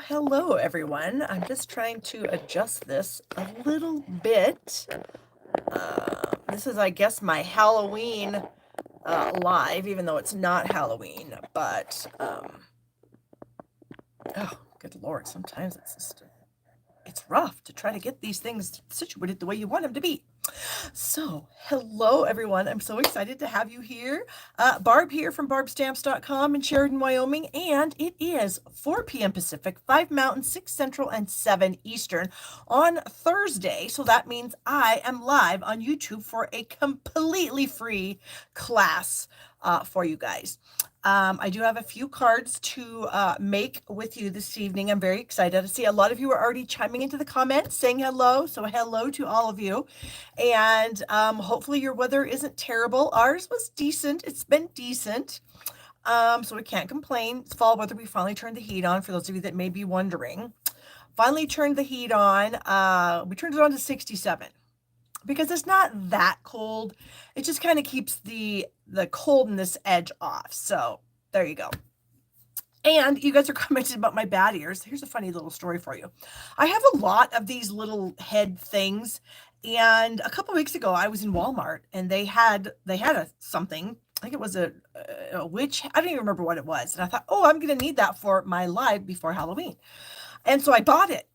Hello everyone. I'm just trying to adjust this a little bit. This is, I guess, my Halloween live, even though it's not Halloween. But oh, good Lord! Sometimes it's rough to try to get these things situated the way you want them to be. So, hello everyone. I'm so excited to have you here. Barb here from barbstamps.com in Sheridan, Wyoming, and it is 4 p.m. Pacific, 5 Mountain, 6 Central, and 7 Eastern on Thursday. So that means I am live on YouTube for a completely free class for you guys. I do have a few cards to make with you this evening. I'm very excited to see a lot of you are already chiming into the comments saying hello. So hello to all of you. And hopefully your weather isn't terrible. Ours was decent. It's been decent. So we can't complain. It's fall weather. We finally turned the heat on for those of you that may be wondering. Finally turned the heat on. We turned it on to 67 because it's not that cold. It just kind of keeps the coldness edge off. So there you go. And you guys are commenting about my bat ears. Here's a funny little story for you. I have a lot of these little head things. And a couple weeks ago, I was in Walmart and they had something. I think it was a witch. I don't even remember what it was. And I thought, oh, I'm going to need that for my live before Halloween. And so I bought it.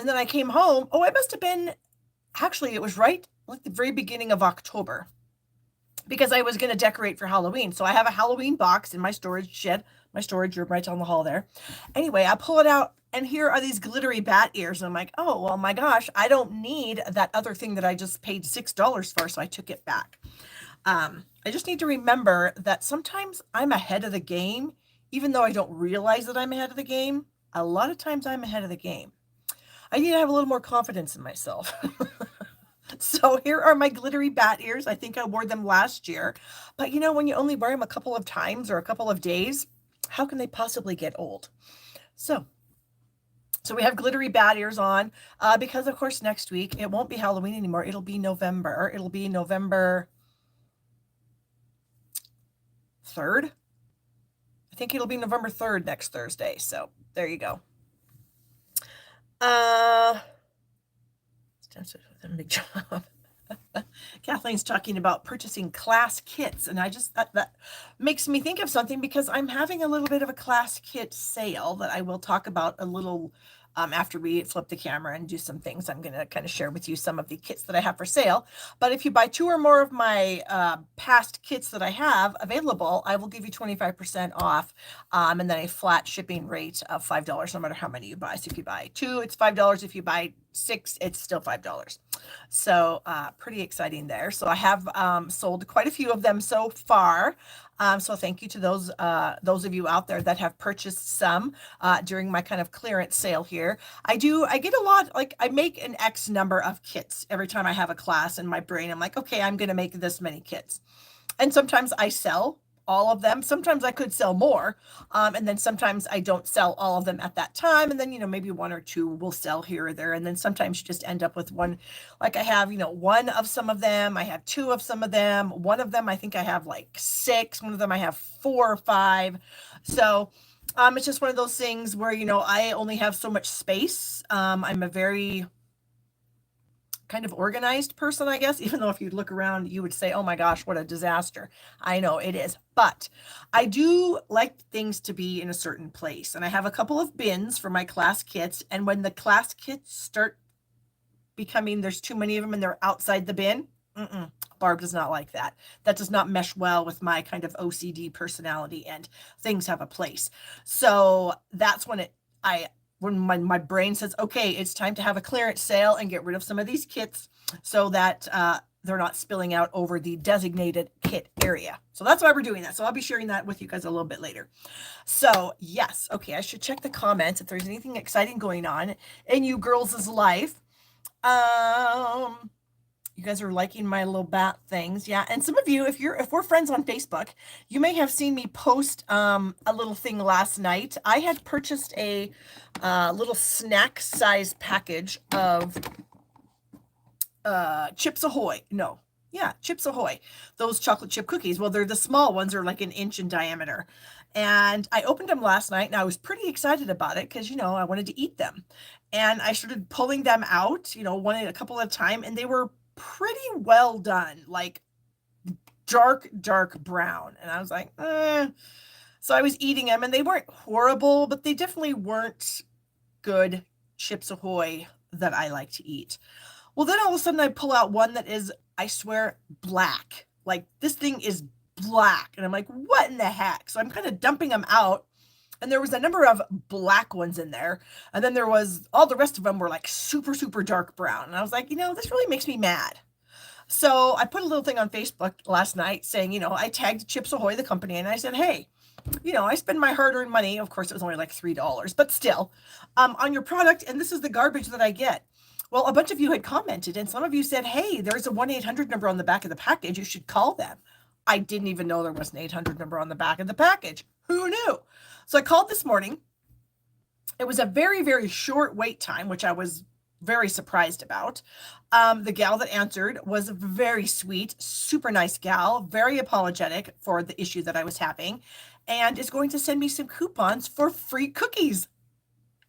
And then I came home. Oh, it must have been, actually, it was right like the very beginning of October because I was going to decorate for Halloween. So I have a Halloween box in my storage shed, my storage room right down the hall there. Anyway, I pull it out and here are these glittery bat ears. And I'm like, oh, well, my gosh, I don't need that other thing that I just paid $6 for. So I took it back. I just need to remember that sometimes I'm ahead of the game, even though I don't realize that I'm ahead of the game. A lot of times I'm ahead of the game. I need to have a little more confidence in myself. So here are my glittery bat ears. I think I wore them last year. But you know, when you only wear them a couple of times or a couple of days, how can they possibly get old? So we have glittery bat ears on because, of course, next week, it won't be Halloween anymore. It'll be November. It'll be November 3rd. I think it'll be November 3rd next Thursday. So there you go. Big job. Kathleen's talking about purchasing class kits, and I just that makes me think of something because I'm having a little bit of a class kit sale that I will talk about a little after we flip the camera and do some things. I'm going to kind of share with you some of the kits that I have for sale. But if you buy 2 or more of my past kits that I have available, I will give you 25% off and then a flat shipping rate of $5 no matter how many you buy. So if you buy 2, it's $5. If you buy 6, it's still $5. So pretty exciting there. So I have sold quite a few of them so far. So thank you to those of you out there that have purchased some during my kind of clearance sale here. I get a lot, like I make an X number of kits every time I have a class in my brain. I'm like, okay, I'm going to make this many kits. And sometimes I sell all of them. Sometimes I could sell more. And then sometimes I don't sell all of them at that time. And then, maybe 1 or 2 will sell here or there. And then sometimes you just end up with one, like I have, 1 of some of them. I have 2 of some of them. One of them, I think I have like 6. One of them I have 4 or 5. So it's just one of those things where, I only have so much space. I'm a very kind of organized person, I guess, even though if you look around, you would say, oh my gosh, what a disaster. I know it is, but I do like things to be in a certain place. And I have a couple of bins for my class kits. And when the class kits start becoming, there's too many of them and they're outside the bin, Barb does not like that. That does not mesh well with my kind of OCD personality, and things have a place. So that's when when my brain says, okay, it's time to have a clearance sale and get rid of some of these kits so that they're not spilling out over the designated kit area. So that's why we're doing that. So I'll be sharing that with you guys a little bit later. So yes, okay, I should check the comments if there's anything exciting going on in you girls' life. You guys are liking my little bat things. Yeah. And some of you, if we're friends on Facebook, you may have seen me post a little thing last night. I had purchased a little snack size package of Chips Ahoy. No. Yeah, Chips Ahoy. Those chocolate chip cookies. Well, they're the small ones, are like an inch in diameter. And I opened them last night and I was pretty excited about it because, I wanted to eat them. And I started pulling them out, one at a couple at a time, and they were pretty well done, like dark, dark brown. And I was like, So I was eating them and they weren't horrible, but they definitely weren't good Chips Ahoy that I like to eat. Well, then all of a sudden I pull out one that is, I swear, black. Like this thing is black. And I'm like, what in the heck? So I'm kind of dumping them out. And there was a number of black ones in there. And then there was all the rest of them were like super, super dark brown. And I was like, this really makes me mad. So I put a little thing on Facebook last night saying, I tagged Chips Ahoy, the company, and I said, hey, I spend my hard-earned money. Of course, it was only like $3, but still, on your product, and this is the garbage that I get. Well, a bunch of you had commented, and some of you said, hey, there's a 1-800 number on the back of the package. You should call them. I didn't even know there was an 800 number on the back of the package. Who knew? So I called this morning. It was a very, very short wait time, which I was very surprised about. The gal that answered was very sweet, super nice gal, very apologetic for the issue that I was having, and is going to send me some coupons for free cookies.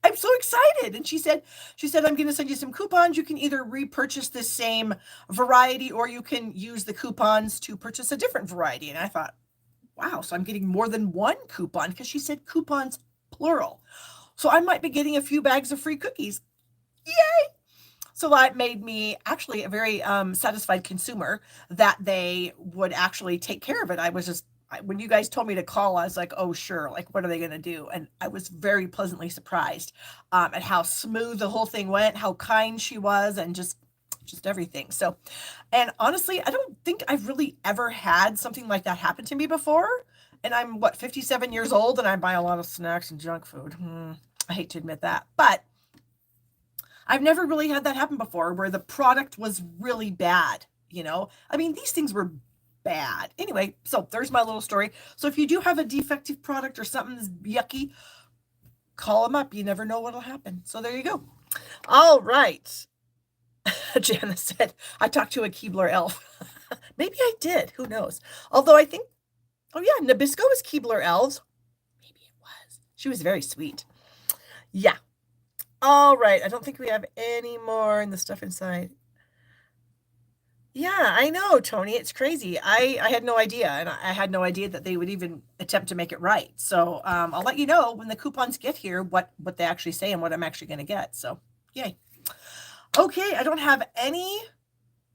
I'm so excited. And she said, I'm going to send you some coupons. You can either repurchase the same variety or you can use the coupons to purchase a different variety. And I thought, wow, so I'm getting more than one coupon because she said coupons plural. So I might be getting a few bags of free cookies. Yay! So that made me actually a very satisfied consumer that they would actually take care of it. When you guys told me to call, I was like, oh, sure. Like, what are they going to do? And I was very pleasantly surprised at how smooth the whole thing went, how kind she was, and just everything. So, and honestly, I don't think I've really ever had something like that happen to me before. And I'm 57 years old and I buy a lot of snacks and junk food. I hate to admit that, but I've never really had that happen before where the product was really bad. I mean, these things were bad. Anyway, so there's my little story. So if you do have a defective product or something that's yucky, call them up. You never know what'll happen. So there you go. All right. Janice said, I talked to a Keebler elf. Maybe I did. Who knows? Although I think, oh yeah, Nabisco was Keebler elves. Maybe it was. She was very sweet. Yeah. All right. I don't think we have any more in the stuff inside. Yeah, I know, Tony. It's crazy. I had no idea, and I had no idea that they would even attempt to make it right. So I'll let you know when the coupons get here what they actually say and what I'm actually going to get. So yay. Okay, I don't have any.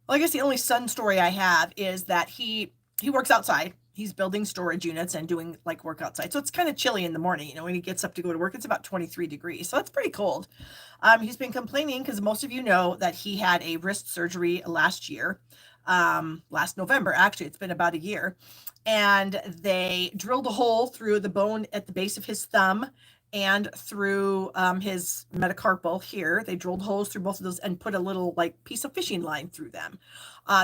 Well, I guess the only son story I have is that he works outside. He's building storage units and doing like work outside. So it's kind of chilly in the morning. When he gets up to go to work, it's about 23 degrees. So it's pretty cold. He's been complaining because most of you know that he had a wrist surgery last year, last November. Actually, it's been about a year. And they drilled a hole through the bone at the base of his thumb and through his metacarpal here. They drilled holes through both of those and put a little like piece of fishing line through them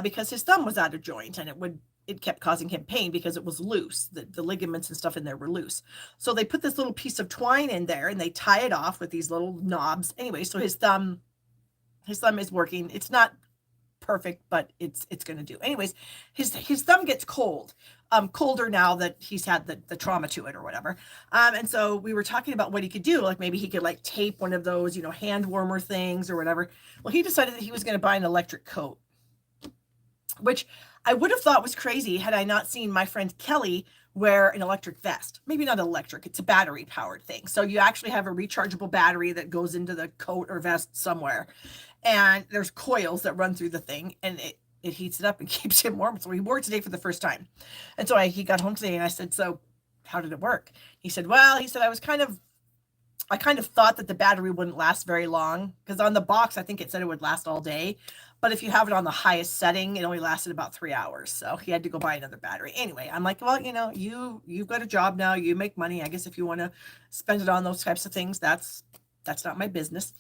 because his thumb was out of joint and it kept causing him pain because it was loose. The ligaments and stuff in there were loose. So they put this little piece of twine in there and they tie it off with these little knobs. Anyway, so his thumb is working. It's not perfect, but it's going to do. Anyways, his thumb gets cold, colder now that he's had the trauma to it or whatever. And so we were talking about what he could do. Like maybe he could like tape one of those, hand warmer things or whatever. Well, he decided that he was going to buy an electric coat, which I would have thought was crazy had I not seen my friend Kelly wear an electric vest. Maybe not electric, it's a battery powered thing. So you actually have a rechargeable battery that goes into the coat or vest somewhere. And there's coils that run through the thing and it heats it up and keeps him warm. So he wore it today for the first time. And so he got home today and I said, so how did it work? He said, I kind of thought that the battery wouldn't last very long because on the box, I think it said it would last all day. But if you have it on the highest setting, it only lasted about 3 hours. So he had to go buy another battery. Anyway, I'm like, well, you've got a job now. You make money. I guess if you want to spend it on those types of things, that's not my business.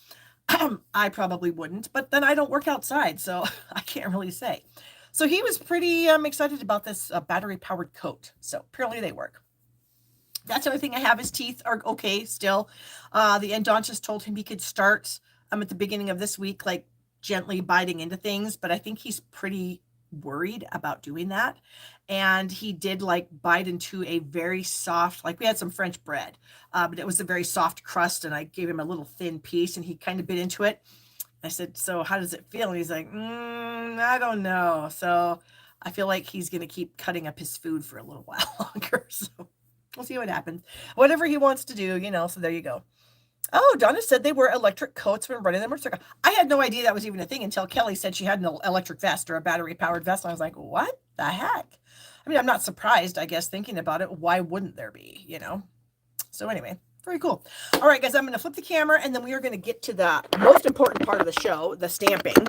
I probably wouldn't, but then I don't work outside, so I can't really say. So he was pretty excited about this battery-powered coat. So apparently they work. That's the only thing I have. His teeth are okay still. The endodontist told him he could start at the beginning of this week, like gently biting into things, but I think he's pretty worried about doing that. And he did like bite into a very soft, like we had some French bread, but it was a very soft crust. And I gave him a little thin piece and he kind of bit into it. I said, "So how does it feel?" And he's like, I don't know. So I feel like he's going to keep cutting up his food for a little while longer. So we'll see what happens. Whatever he wants to do, so there you go. Oh, Donna said they wear electric coats when running the motorcycle. I had no idea that was even a thing until Kelly said she had an electric vest or a battery powered vest. And I was like, what the heck? I mean, I'm not surprised, I guess, thinking about it. Why wouldn't there be, So anyway, very cool. All right, guys, I'm going to flip the camera and then we are going to get to the most important part of the show, the stamping.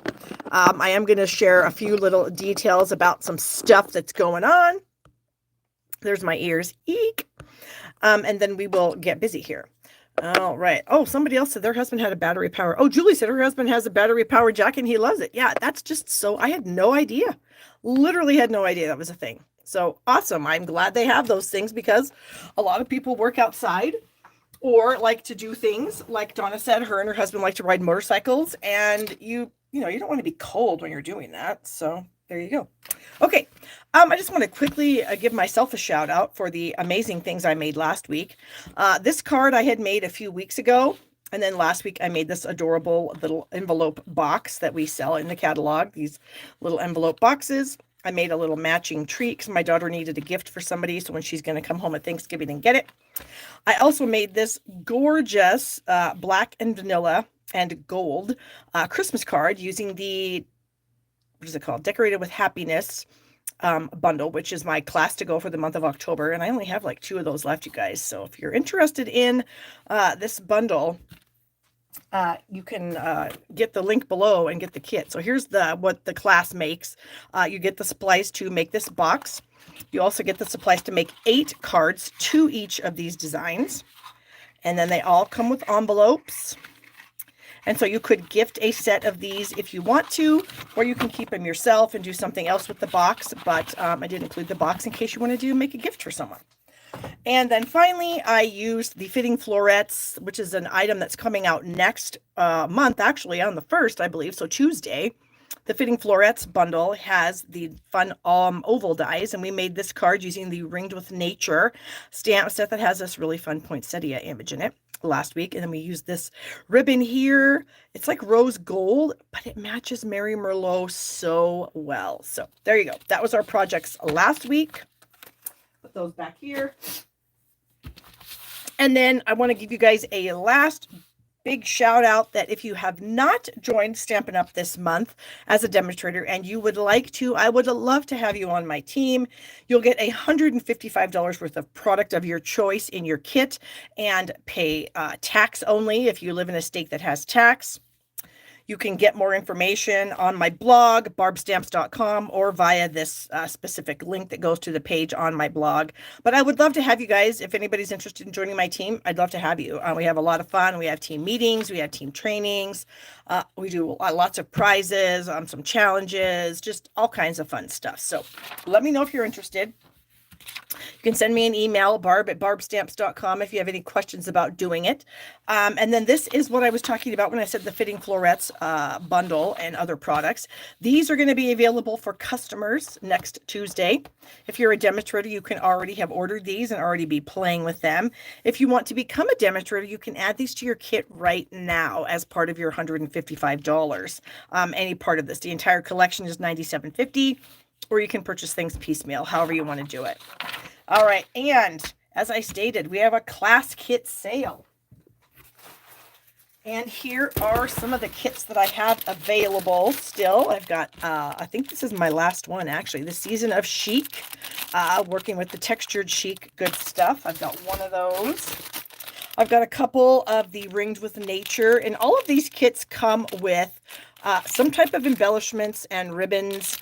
I am going to share a few little details about some stuff that's going on. There's my ears. Eek. And then we will get busy here. All right. Oh, somebody else said their husband had a battery power. Oh, Julie said her husband has a battery powered jacket and he loves it. Yeah, that's just so, I had no idea. Literally had no idea that was a thing. So awesome. I'm glad they have those things because a lot of people work outside or like to do things like Donna said, her and her husband like to ride motorcycles and you don't want to be cold when you're doing that. So there you go. Okay. I just want to quickly give myself a shout out for the amazing things I made last week. This card I had made a few weeks ago. And then last week I made this adorable little envelope box that we sell in the catalog. These little envelope boxes. I made a little matching treat because my daughter needed a gift for somebody. So when she's going to come home at Thanksgiving and get it. I also made this gorgeous black and vanilla and gold Christmas card using the, what is it called? Decorated with Happiness bundle, which is my class to go for the month of October. And I only have like 2 of those left, you guys. So if you're interested in this bundle, you can get the link below and get the kit. So here's what the class makes. You get the supplies to make this box. You also get the supplies to make 8 cards to each of these designs. And then they all come with envelopes. And so you could gift a set of these if you want to, or you can keep them yourself and do something else with the box. But I did include the box in case you want to make a gift for someone. And then finally, I used the fitting florets, which is an item that's coming out next month, actually on the 1st, I believe. So Tuesday. The fitting florets bundle has the fun oval dies, and we made this card using the Ringed with Nature stamp set that has this really fun poinsettia image in it last week. And then we used this ribbon here. It's like rose gold, but it matches Mary Merlot so well. So there you go. That was our projects last week. Put those back here. And then I want to give you guys a last big shout out that if you have not joined Stampin' Up! This month as a demonstrator and you would like to, I would love to have you on my team. You'll get $155 worth of product of your choice in your kit and pay tax only if you live in a state that has tax. You can get more information on my blog, barbstamps.com, or via this specific link that goes to the page on my blog. But I would love to have you guys, if anybody's interested in joining my team, I'd love to have you. We have a lot of fun. We have team meetings. We have team trainings. We do lots of prizes, some challenges, just all kinds of fun stuff. So let me know if you're interested. You can send me an email, barb@barbstamps.com, if you have any questions about doing it. And then this is what I was talking about when I said the fitting florets bundle and other products. These are going to be available for customers next Tuesday. If you're a demonstrator, you can already have ordered these and already be playing with them. If you want to become a demonstrator, you can add these to your kit right now as part of your $155. Any part of this. The entire collection is $97.50. Or you can purchase things piecemeal, however you want to do it. All right. And as I stated, we have a class kit sale. And here are some of the kits that I have available still. I've got, I think this is my last one, actually. The Season of Chic, working with the textured chic good stuff. I've got one of those. I've got a couple of the Ringed with Nature. And all of these kits come with some type of embellishments and ribbons,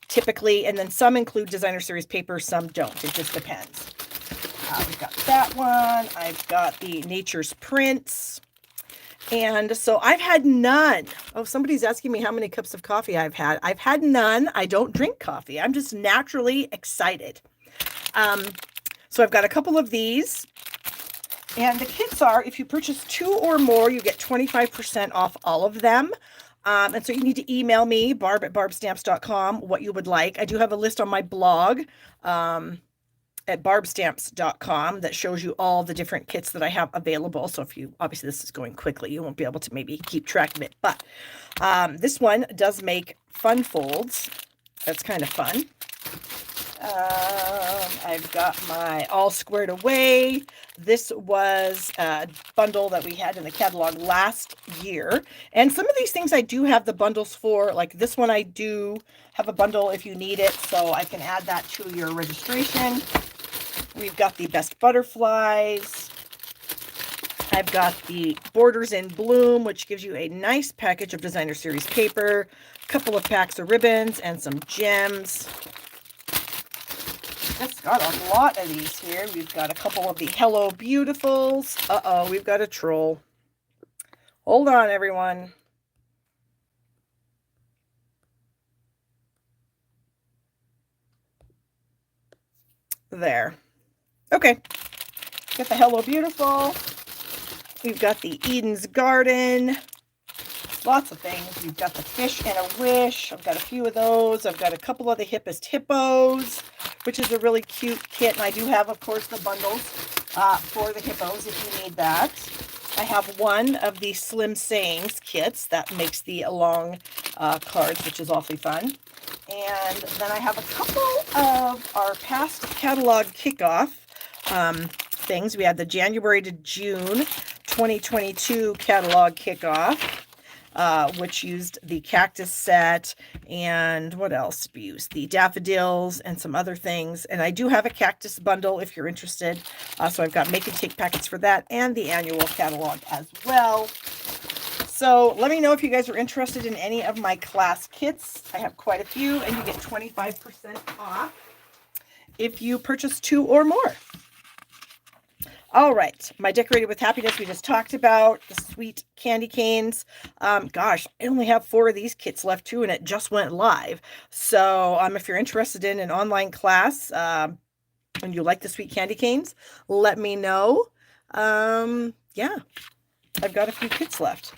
typically, and then some include designer series paper, some don't. It just depends. We've got that one. I've got the Nature's Prints. And so I've had none. Oh, somebody's asking me how many cups of coffee I've had. I've had none. I don't drink coffee. I'm just naturally excited. So I've got a couple of these. And the kits are, if you purchase 2 or more, you get 25% off all of them. And so you need to email me, barb@barbstamps.com, what you would like. I do have a list on my blog at barbstamps.com that shows you all the different kits that I have available. So if you, obviously this is going quickly, you won't be able to maybe keep track of it. But this one does make fun folds. That's kind of fun. I've got my all squared away. This was a bundle that we had in the catalog last year. And some of these things I do have the bundles for. Like this one I do have a bundle if you need it. So I can add that to your registration. We've got the best butterflies. I've got the Borders in Bloom, which gives you a nice package of designer series paper, a couple of packs of ribbons, and some gems. It's got a lot of these here. We've got a couple of the Hello Beautifuls. Uh-oh, we've got a troll. Hold on, everyone. There. Okay. Got the Hello Beautiful. We've got the Eden's Garden. Lots of things. We've got the Fish and a Wish. I've got a few of those. I've got a couple of the Hippest Hippos, which is a really cute kit. And I do have, of course, the bundles for the hippos if you need that. I have one of the Slim Sayings kits that makes the long cards, which is awfully fun. And then I have a couple of our past catalog kickoff things. We had the January to June 2022 catalog kickoff, which used the cactus set, and what else did we use? The daffodils and some other things. And I do have a cactus bundle if you're interested. So I've got make and take packets for that and the annual catalog as well. So let me know if you guys are interested in any of my class kits. I have quite a few, and you get 25% off if you purchase 2 or more. All right, my Decorated with Happiness we just talked about, the sweet candy canes. Gosh, I only have 4 of these kits left too, and it just went live. So if you're interested in an online class and you like the sweet candy canes, let me know. Yeah, I've got a few kits left.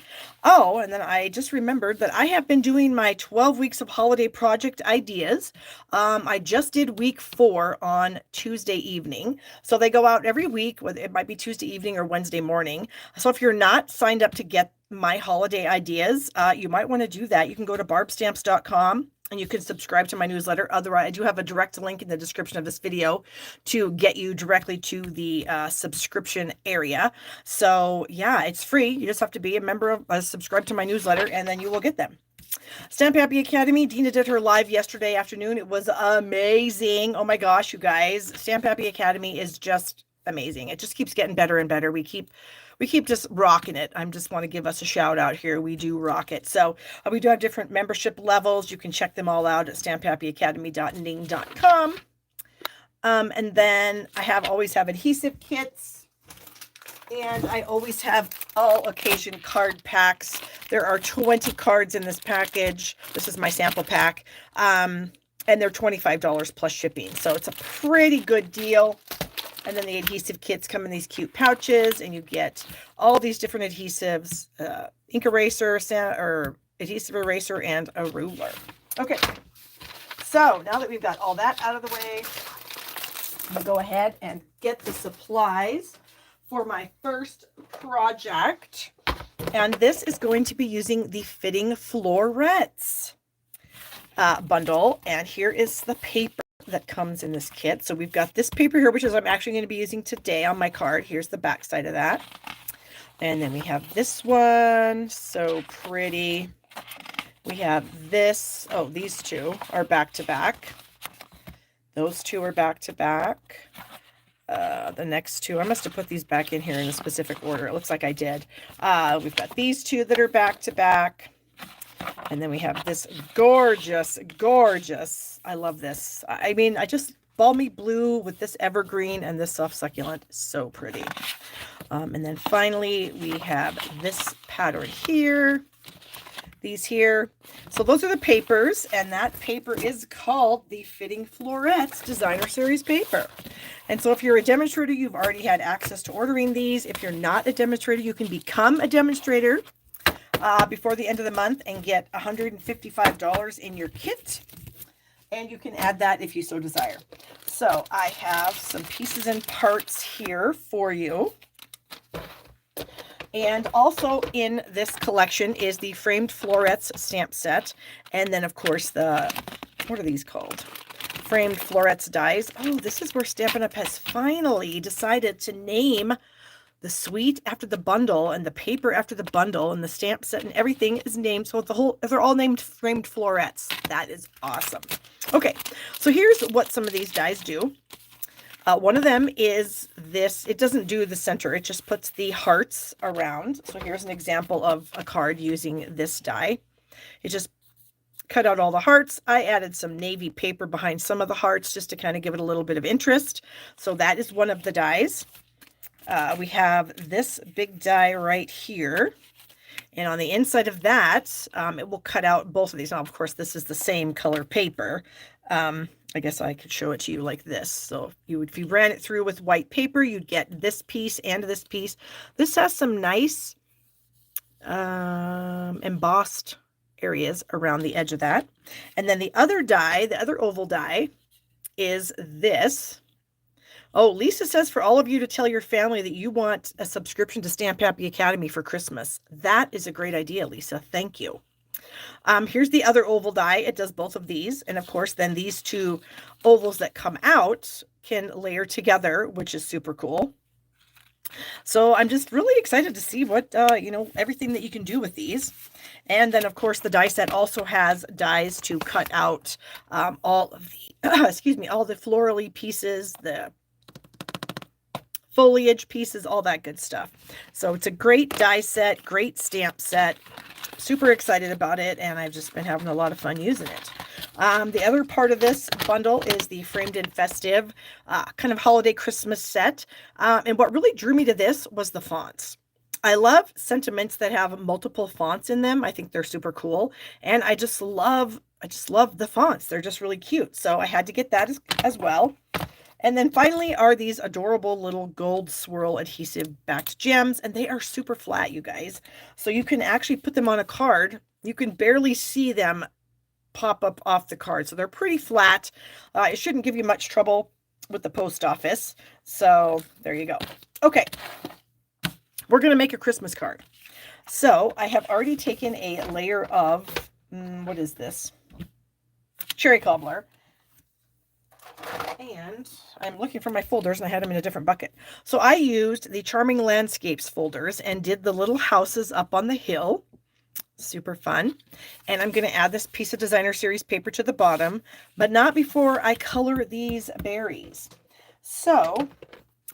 Oh, and then I just remembered that I have been doing my 12 weeks of holiday project ideas. I just did week 4 on Tuesday evening. So they go out every week. It might be Tuesday evening or Wednesday morning. So if you're not signed up to get my holiday ideas, you might want to do that. You can go to barbstamps.com. and you can subscribe to my newsletter. Otherwise, I do have a direct link in the description of this video to get you directly to the subscription area. So yeah, it's free. You just have to be a member of, subscribe to my newsletter, and then you will get them. Stamp Happy Academy. Dina did her live yesterday afternoon. It was amazing. Oh my gosh, you guys. Stamp Happy Academy is just amazing. It just keeps getting better and better. We keep just rocking it. I just want to give us a shout out here. We do rock it. So we do have different membership levels. You can check them all out at stamphappyacademy.ning.com. And then I always have adhesive kits, and I always have all occasion card packs. There are 20 cards in this package. This is my sample pack. And they're $25 plus shipping. So it's a pretty good deal. And then the adhesive kits come in these cute pouches, and you get all these different adhesives, ink eraser, or adhesive eraser, and a ruler. Okay, so now that we've got all that out of the way, I'm going to go ahead and get the supplies for my first project. And this is going to be using the Fitting Florettes bundle. And here is the paper that comes in this kit. So we've got this paper here, which is I'm actually going to be using today on my card. Here's the back side of that. And then we have this one. So pretty. We have this. Oh, these two are back to back. Those two are back to back. The next two, I must have put these back in here in a specific order. It looks like I did. We've got these two that are back to back. And then we have this gorgeous, I love this. I mean, I just balmy blue with this evergreen and this soft succulent. So pretty. And then finally, we have this pattern here. These here. So those are the papers, and that paper is called the Fitting Florettes Designer Series paper. And so if you're a demonstrator, you've already had access to ordering these. If you're not a demonstrator, you can become a demonstrator before the end of the month and get $155 in your kit. And you can add that if you so desire. So I have some pieces and parts here for you. And also in this collection is the framed florets stamp set. And then, of course, the, what are these called? Framed florets dies. Oh, this is where Stampin' Up! Has finally decided to name the suite after the bundle and the paper after the bundle and the stamp set and everything is named. So they're all named framed florets. That is awesome. Okay, so here's what some of these dies do. One of them is this. It doesn't do the center. It just puts the hearts around. So here's an example of a card using this die. It just cut out all the hearts. I added some navy paper behind some of the hearts just to kind of give it a little bit of interest. So that is one of the dies. We have this big die right here. And on the inside of that, it will cut out both of these. Now, of course, this is the same color paper. I guess I could show it to you like this. So if you ran it through with white paper, you'd get this piece and this piece. This has some nice embossed areas around the edge of that. And then the other die, the other oval die, is this. Oh, Lisa says for all of you to tell your family that you want a subscription to Stamp Happy Academy for Christmas. That is a great idea, Lisa. Thank you. Here's the other oval die. It does both of these. And of course, then these two ovals that come out can layer together, which is super cool. So I'm just really excited to see what, everything that you can do with these. And then, of course, the die set also has dies to cut out all of the, all the florally pieces, the foliage pieces, all that good stuff. So it's a great die set, great stamp set. Super excited about it, and I've just been having a lot of fun using it. The other part of this bundle is the Framed and Festive kind of holiday Christmas set. And what really drew me to this was the fonts. I love sentiments that have multiple fonts in them. I think they're super cool. And I just love the fonts. They're just really cute. So I had to get that as well. And then finally are these adorable little gold swirl adhesive backed gems, and they are super flat, you guys. So you can actually put them on a card. You can barely see them pop up off the card. So they're pretty flat. It shouldn't give you much trouble with the post office. So there you go. Okay. We're going to make a Christmas card. So I have already taken a layer of, what is this? Cherry cobbler. And I'm looking for my folders and I had them in a different bucket. So I used the Charming Landscapes folders and did the little houses up on the hill. Super fun. And I'm going to add this piece of Designer Series paper to the bottom, but not before I color these berries. So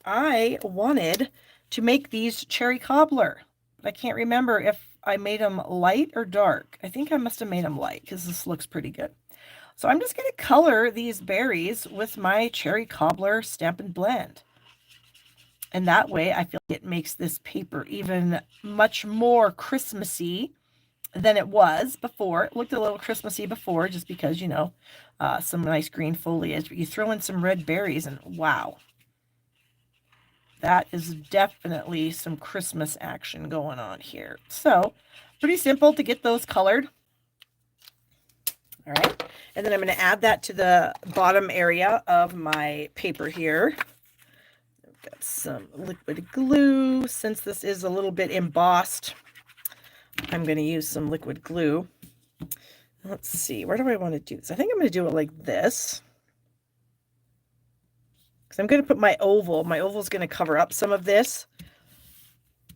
I wanted to make these cherry cobbler. I can't remember if I made them light or dark. I think I must have made them light because this looks pretty good. So I'm just going to color these berries with my cherry cobbler Stampin' Blend. And that way I feel it makes this paper even much more Christmassy than it was before. It looked a little Christmassy before just because, some nice green foliage. But you throw in some red berries and wow. That is definitely some Christmas action going on here. So pretty simple to get those colored. All right. And then I'm going to add that to the bottom area of my paper here. I've got some liquid glue. Since this is a little bit embossed, I'm going to use some liquid glue. Let's see. Where do I want to do this? I think I'm going to do it like this. Because I'm going to put my oval. My oval is going to cover up some of this.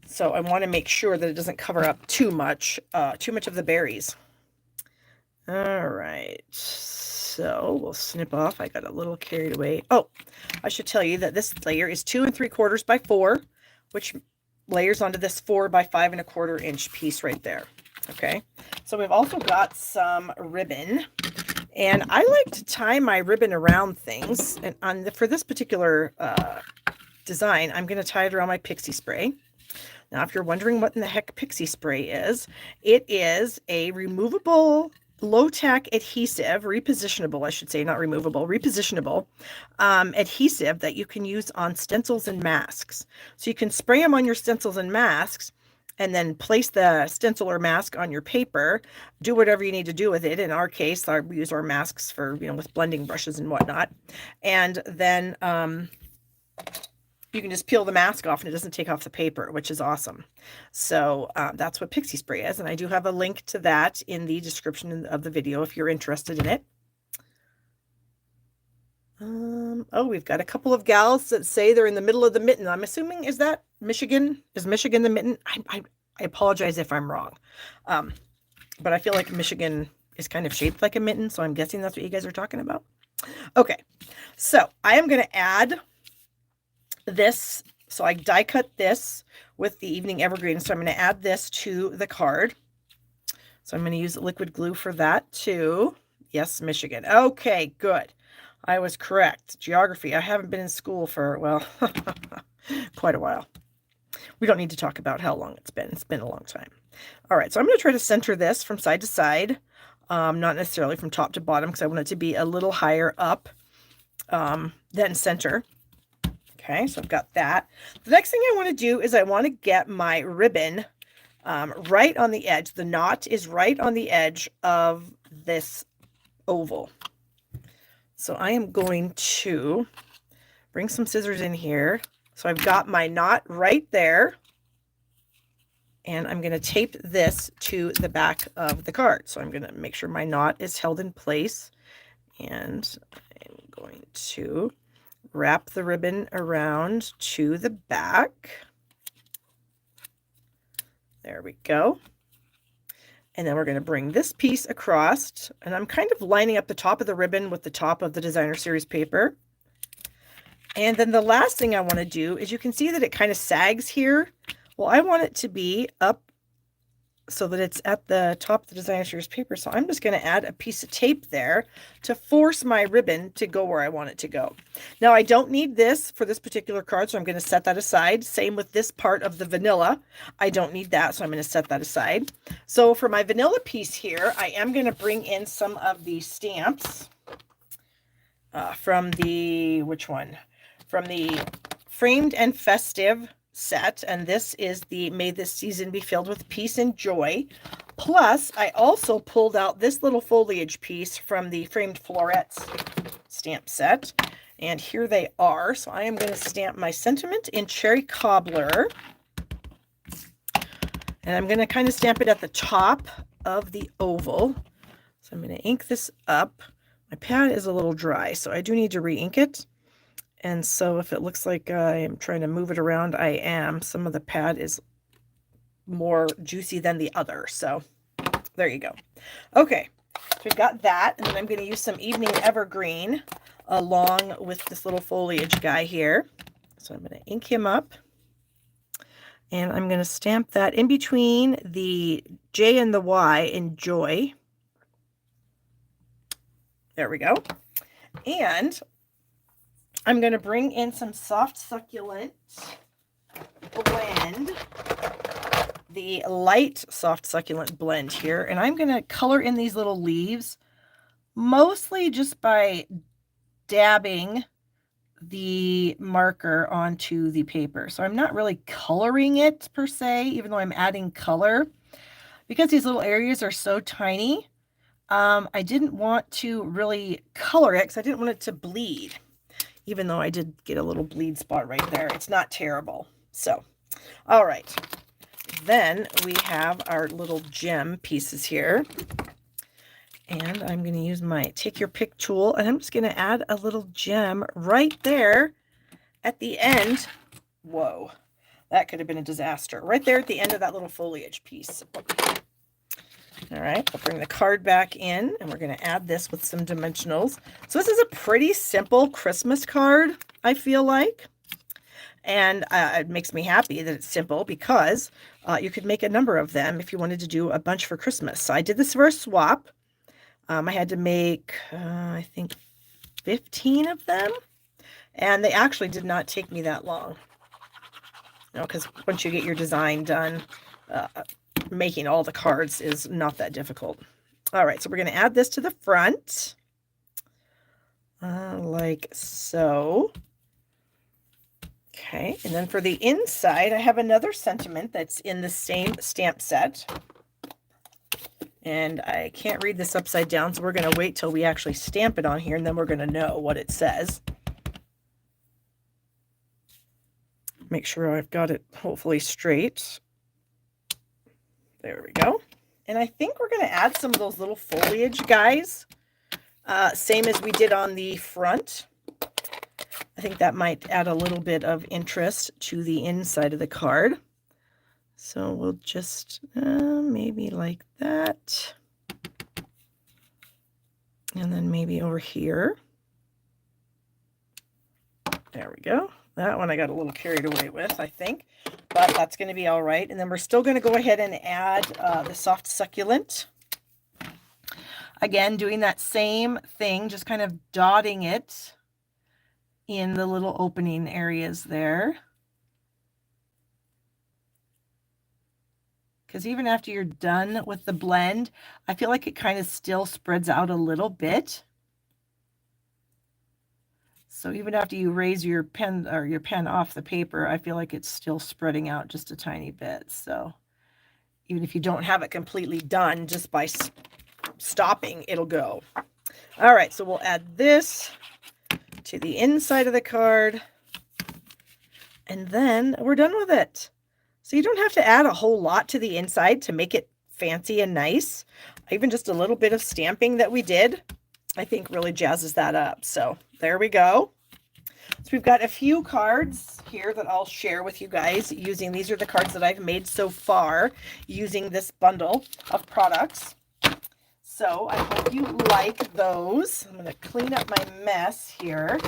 So I want to make sure that it doesn't cover up too much of the berries. All right, so we'll snip off. I got a little carried away. Oh, I should tell you that this layer is 2 3/4 by 4, which layers onto this 4 by 5 1/4 inch piece right there. Okay, so we've also got some ribbon, and I like to tie my ribbon around things. And for this particular design, I'm going to tie it around my pixie spray. Now, if you're wondering what in the heck pixie spray is, it is a removable low-tack adhesive, repositionable, I should say, not removable, repositionable adhesive that you can use on stencils and masks. So you can spray them on your stencils and masks, and then place the stencil or mask on your paper. Do whatever you need to do with it. In our case, we use our masks for, with blending brushes and whatnot. And then you can just peel the mask off and it doesn't take off the paper, which is awesome. So that's what Pixie Spray is. And I do have a link to that in the description of the video if you're interested in it. Oh, we've got a couple of gals that say they're in the middle of the mitten. I'm assuming, is that Michigan? Is Michigan the mitten? I apologize if I'm wrong. But I feel like Michigan is kind of shaped like a mitten, so I'm guessing that's what you guys are talking about. Okay, so I am going to add this. So I die cut this with the Evening Evergreen. So I'm going to add this to the card. So I'm going to use liquid glue for that too. Yes, Michigan. Okay, good. I was correct. Geography. I haven't been in school for, well, quite a while. We don't need to talk about how long it's been. It's been a long time. All right, so I'm going to try to center this from side to side, not necessarily from top to bottom because I want it to be a little higher up than center. Okay, so I've got that. The next thing I want to do is I want to get my ribbon right on the edge. The knot is right on the edge of this oval. So I am going to bring some scissors in here. So I've got my knot right there. And I'm going to tape this to the back of the card. So I'm going to make sure my knot is held in place. And I'm going to wrap the ribbon around to the back. There we go. And then we're going to bring this piece across, and I'm kind of lining up the top of the ribbon with the top of the Designer Series paper. And then the last thing I want to do is, you can see that it kind of sags here. Well, I want it to be up so that it's at the top of the Designer Series paper. So I'm just going to add a piece of tape there to force my ribbon to go where I want it to go. Now, I don't need this for this particular card, so I'm going to set that aside. Same with this part of the vanilla. I don't need that, so I'm going to set that aside. So for my vanilla piece here, I am going to bring in some of the stamps from the, which one? From the Framed and Festive set, and this is the May This Season Be Filled with Peace and Joy. Plus, I also pulled out this little foliage piece from the Framed Florets stamp set, and here they are. So I am going to stamp my sentiment in Cherry Cobbler, and I'm going to kind of stamp it at the top of the oval. So I'm going to ink this up. My pad is a little dry, so I do need to re-ink it. And so if it looks like I am trying to move it around, I am. Some of the pad is more juicy than the other. So there you go. Okay, so we've got that. And then I'm going to use some Evening Evergreen along with this little foliage guy here. So I'm going to ink him up. And I'm going to stamp that in between the J and the Y in Joy. There we go. And I'm going to bring in some Soft Succulent blend, the light Soft Succulent blend here, and I'm going to color in these little leaves mostly just by dabbing the marker onto the paper. So I'm not really coloring it per se, even though I'm adding color, because these little areas are so tiny. I didn't want to really color it because I didn't want it to bleed. Even though I did get a little bleed spot right there. It's not terrible. So, all right. Then we have our little gem pieces here. And I'm going to use my Take Your Pick tool. And I'm just going to add a little gem right there at the end. Whoa. That could have been a disaster. Right there at the end of that little foliage piece. All right, I'll bring the card back in, and we're going to add this with some dimensionals. So this is a pretty simple Christmas card, I feel like. And it makes me happy that it's simple, because you could make a number of them if you wanted to do a bunch for Christmas. So I did this for a swap. I had to make, I think, 15 of them. And they actually did not take me that long. Because once you get your design done, making all the cards is not that difficult. All right, so we're going to add this to the front, like so. Okay, and then for the inside, I have another sentiment that's in the same stamp set. And I can't read this upside down, so we're going to wait till we actually stamp it on here, and then we're going to know what it says. Make sure I've got it hopefully straight. There we go. And I think we're going to add some of those little foliage guys, same as we did on the front. I think that might add a little bit of interest to the inside of the card. So we'll just maybe like that. And then maybe over here. There we go. That one I got a little carried away with, I think. But that's going to be all right. And then we're still going to go ahead and add the soft succulent. Again, doing that same thing, just kind of dotting it in the little opening areas there. Because even after you're done with the blend, I feel like it kind of still spreads out a little bit. So even after you raise your pen off the paper, I feel like it's still spreading out just a tiny bit. So even if you don't have it completely done, just by stopping, it'll go. All right, so we'll add this to the inside of the card. And then we're done with it. So you don't have to add a whole lot to the inside to make it fancy and nice. Even just a little bit of stamping that we did, I think really jazzes that up. So there we go. So we've got a few cards here that I'll share with you guys using. These are the cards that I've made so far using this bundle of products. So I hope you like those. I'm going to clean up my mess here.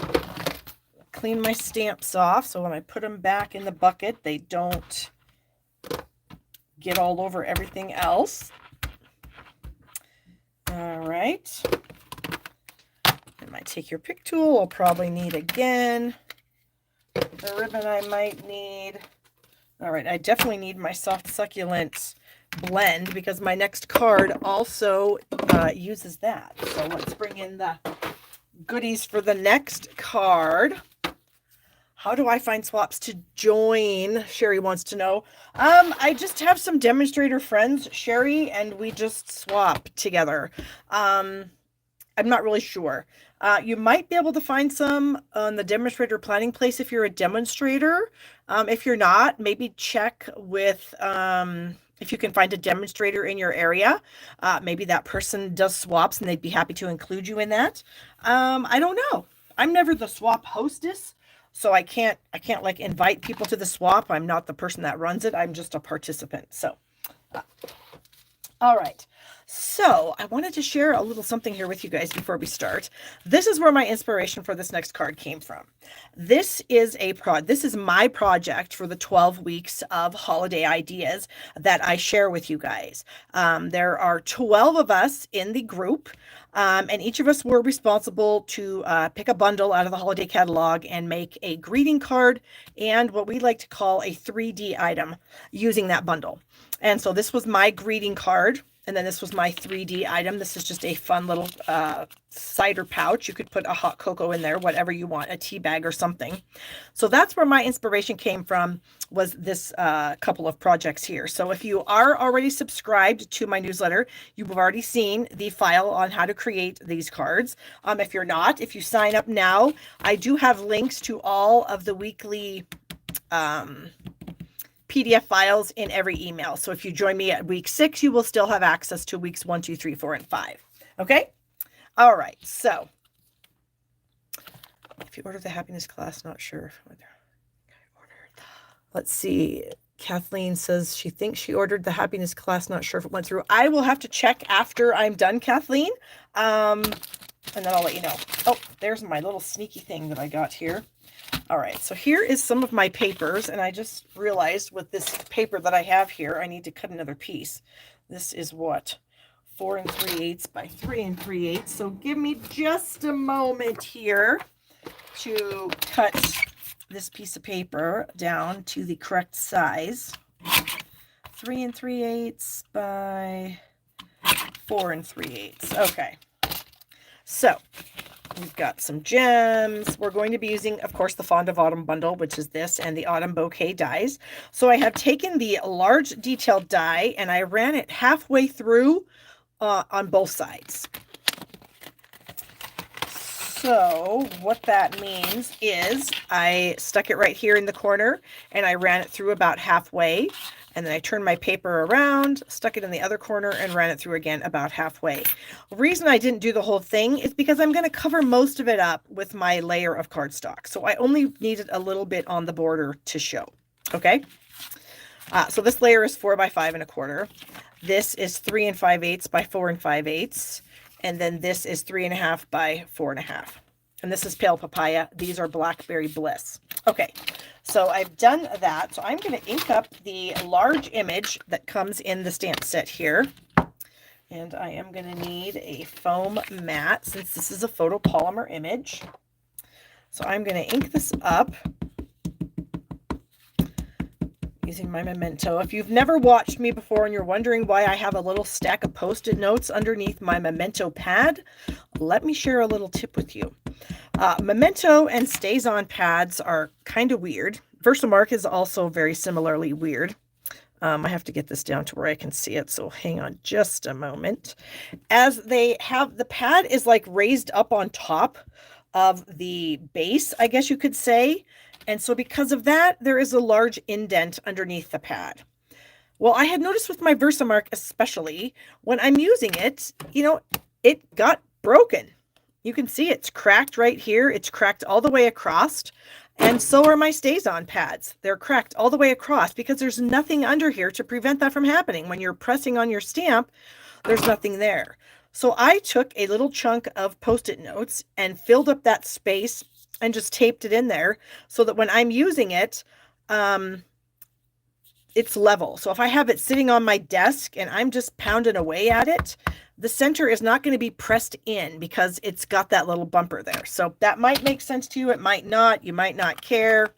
Clean my stamps off so when I put them back in the bucket, they don't get all over everything else. All right. I might take your pick tool. I'll probably need again. The ribbon I might need. All right, I definitely need my soft succulent blend because my next card also uses that. So let's bring in the goodies for the next card. How do I find swaps to join? Sherry wants to know. I just have some demonstrator friends, Sherry, and we just swap together. I'm not really sure. You might be able to find some on the demonstrator planning place if you're a demonstrator. If you're not, maybe check with if you can find a demonstrator in your area. Maybe that person does swaps and they'd be happy to include you in that. I don't know. I'm never the swap hostess. So I can't like invite people to the swap. I'm not the person that runs it. I'm just a participant. So, all right. So I wanted to share a little something here with you guys before we start. This is where my inspiration for this next card came from. This is my project for the 12 weeks of holiday ideas that I share with you guys. There are 12 of us in the group. And each of us were responsible to pick a bundle out of the holiday catalog and make a greeting card and what we like to call a 3D item using that bundle. And so this was my greeting card. And then this was my 3D item. This is just a fun little cider pouch. You could put a hot cocoa in there, whatever you want, a tea bag or something. So that's where my inspiration came from, was this couple of projects here. So if you are already subscribed to my newsletter, you've already seen the file on how to create these cards. If you're not, if you sign up now, I do have links to all of the weekly PDF files in every email. So if you join me at week 6, you will still have access to weeks 1, 2, 3, 4, and 5. Okay? All right. So if you order the happiness class, not sure if I ordered. Let's see. Kathleen says she thinks she ordered the happiness class, not sure if it went through. I will have to check after I'm done, Kathleen. And then I'll let you know. Oh, there's my little sneaky thing that I got here. All right, so here is some of my papers, and I just realized with this paper that I have here, I need to cut another piece. This is what? 4 3/8 by 3 3/8. So give me just a moment here to cut this piece of paper down to the correct size. 3 3/8 by 4 3/8. Okay, so We've got some gems. We're going to be using, of course, the Fond of Autumn bundle, which is this, and the Autumn Bouquet dies. So I have taken the large detailed die and I ran it halfway through on both sides. So what that means is I stuck it right here in the corner and I ran it through about halfway. And then I turned my paper around, stuck it in the other corner, and ran it through again about halfway. The reason I didn't do the whole thing is because I'm going to cover most of it up with my layer of cardstock. So I only needed a little bit on the border to show. Okay. So this layer is 4 by 5 1/4. This is 3 5/8 by 4 5/8. And then this is 3 1/2 by 4 1/2. And this is Pale Papaya. These are Blackberry Bliss. Okay, so I've done that. So I'm going to ink up the large image that comes in the stamp set here. And I am going to need a foam mat since this is a photopolymer image. So I'm going to ink this up using my Memento. If you've never watched me before and you're wondering why I have a little stack of Post-it notes underneath my Memento pad, let me share a little tip with you. Memento and Stays-On pads are kind of weird. Versamark is also very similarly weird. I have to get this down to where I can see it, so hang on just a moment. As they have, the pad is like raised up on top of the base, I guess you could say. And so because of that, there is a large indent underneath the pad. Well, I had noticed with my Versamark especially, when I'm using it, you know, it got broken. You can see it's cracked right here. It's cracked all the way across. And so are my Stays-On pads. They're cracked all the way across because there's nothing under here to prevent that from happening. When you're pressing on your stamp, there's nothing there. So I took a little chunk of Post-it notes and filled up that space and just taped it in there so that when I'm using it, it's level. So if I have it sitting on my desk and I'm just pounding away at it, the center is not going to be pressed in because it's got that little bumper there. So that might make sense to you. It might not. You might not care.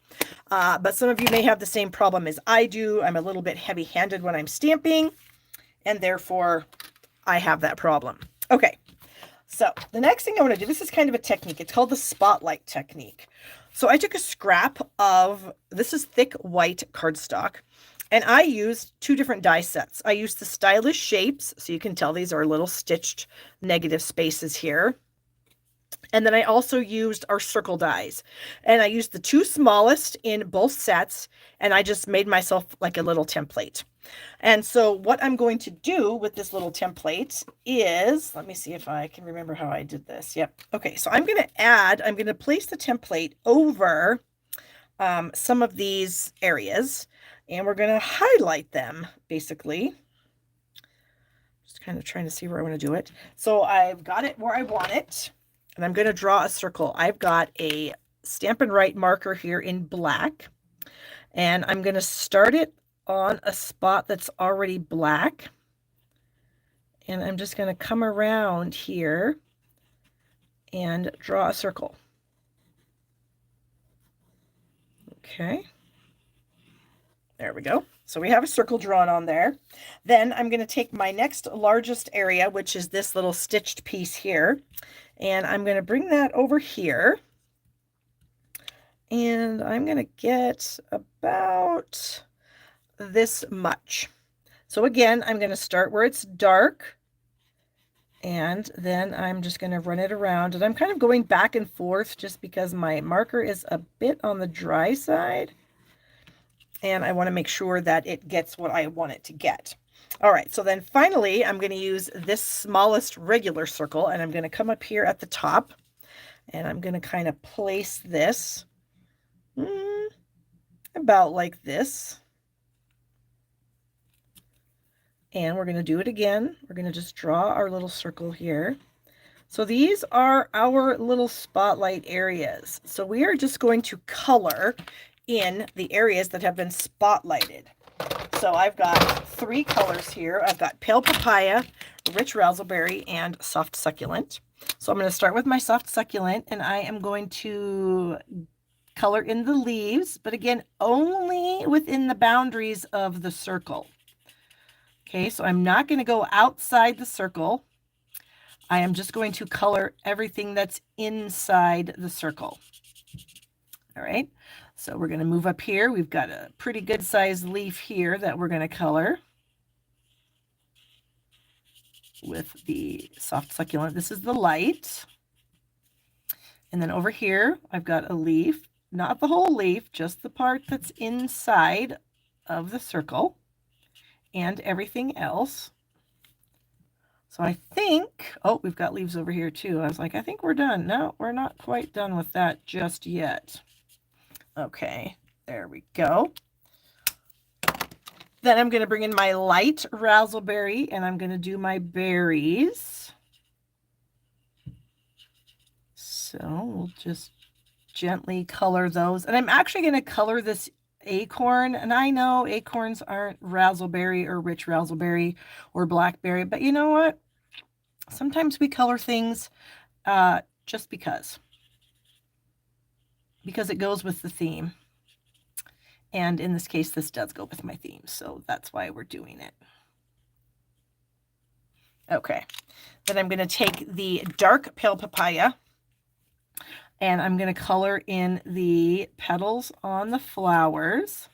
But some of you may have the same problem as I do. I'm a little bit heavy-handed when I'm stamping, and therefore I have that problem. Okay. So the next thing I want to do, this is kind of a technique. It's called the spotlight technique. So I took a scrap of, this is thick white cardstock, and I used 2 different die sets. I used the Stylish Shapes, so you can tell these are little stitched negative spaces here. And then I also used our circle dies. And I used the 2 smallest in both sets, and I just made myself like a little template. And so what I'm going to do with this little template is, let me see if I can remember how I did this. Yep. Okay, so I'm going to place the template over some of these areas, and we're going to highlight them, basically. Just kind of trying to see where I want to do it. So I've got it where I want it, and I'm going to draw a circle. I've got a Stampin' Write marker here in black, and I'm going to start it on a spot that's already black, and I'm just going to come around here and draw a circle. Okay, there we go. So we have a circle drawn on there. Then I'm going to take my next largest area, which is this little stitched piece here, and I'm going to bring that over here, and I'm going to get about this much. So again, I'm going to start where it's dark, and then I'm just going to run it around, and I'm kind of going back and forth just because my marker is a bit on the dry side, and I want to make sure that it gets what I want it to get. All right, so then finally I'm going to use this smallest regular circle, and I'm going to come up here at the top, and I'm going to kind of place this about like this. And we're going to do it again. We're going to just draw our little circle here. So these are our little spotlight areas. So we are just going to color in the areas that have been spotlighted. So I've got 3 colors here. I've got Pale Papaya, Rich Razzleberry, and Soft Succulent. So I'm going to start with my Soft Succulent, and I am going to color in the leaves, but again, only within the boundaries of the circle. Okay, so I'm not going to go outside the circle. I am just going to color everything that's inside the circle. All right, so we're going to move up here. We've got a pretty good sized leaf here that we're going to color with the soft succulent. This is the light. And then over here, I've got a leaf, not the whole leaf, just the part that's inside of the circle and everything else. So I think, oh, we've got leaves over here too. I was like, I think we're done. No, we're not quite done with that just yet. Okay, there we go. Then I'm going to bring in my light razzleberry and I'm going to do my berries. So we'll just gently color those. And I'm actually going to color this acorn. And I know acorns aren't razzleberry or rich razzleberry or blackberry, but you know what? Sometimes we color things just because it goes with the theme. And in this case, this does go with my theme. So that's why we're doing it. Okay. Then I'm going to take the dark pale papaya and I'm going to color in the petals on the flowers.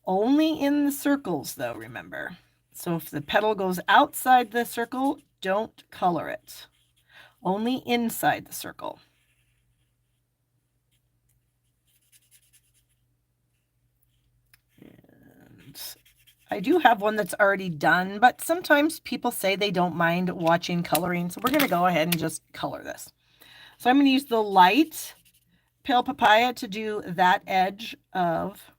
Only in the circles though, remember. So if the petal goes outside the circle, don't color it. Only inside the circle. And I do have one that's already done, but sometimes people say they don't mind watching coloring. So we're going to go ahead and just color this. So I'm going to use the light pale papaya to do that edge of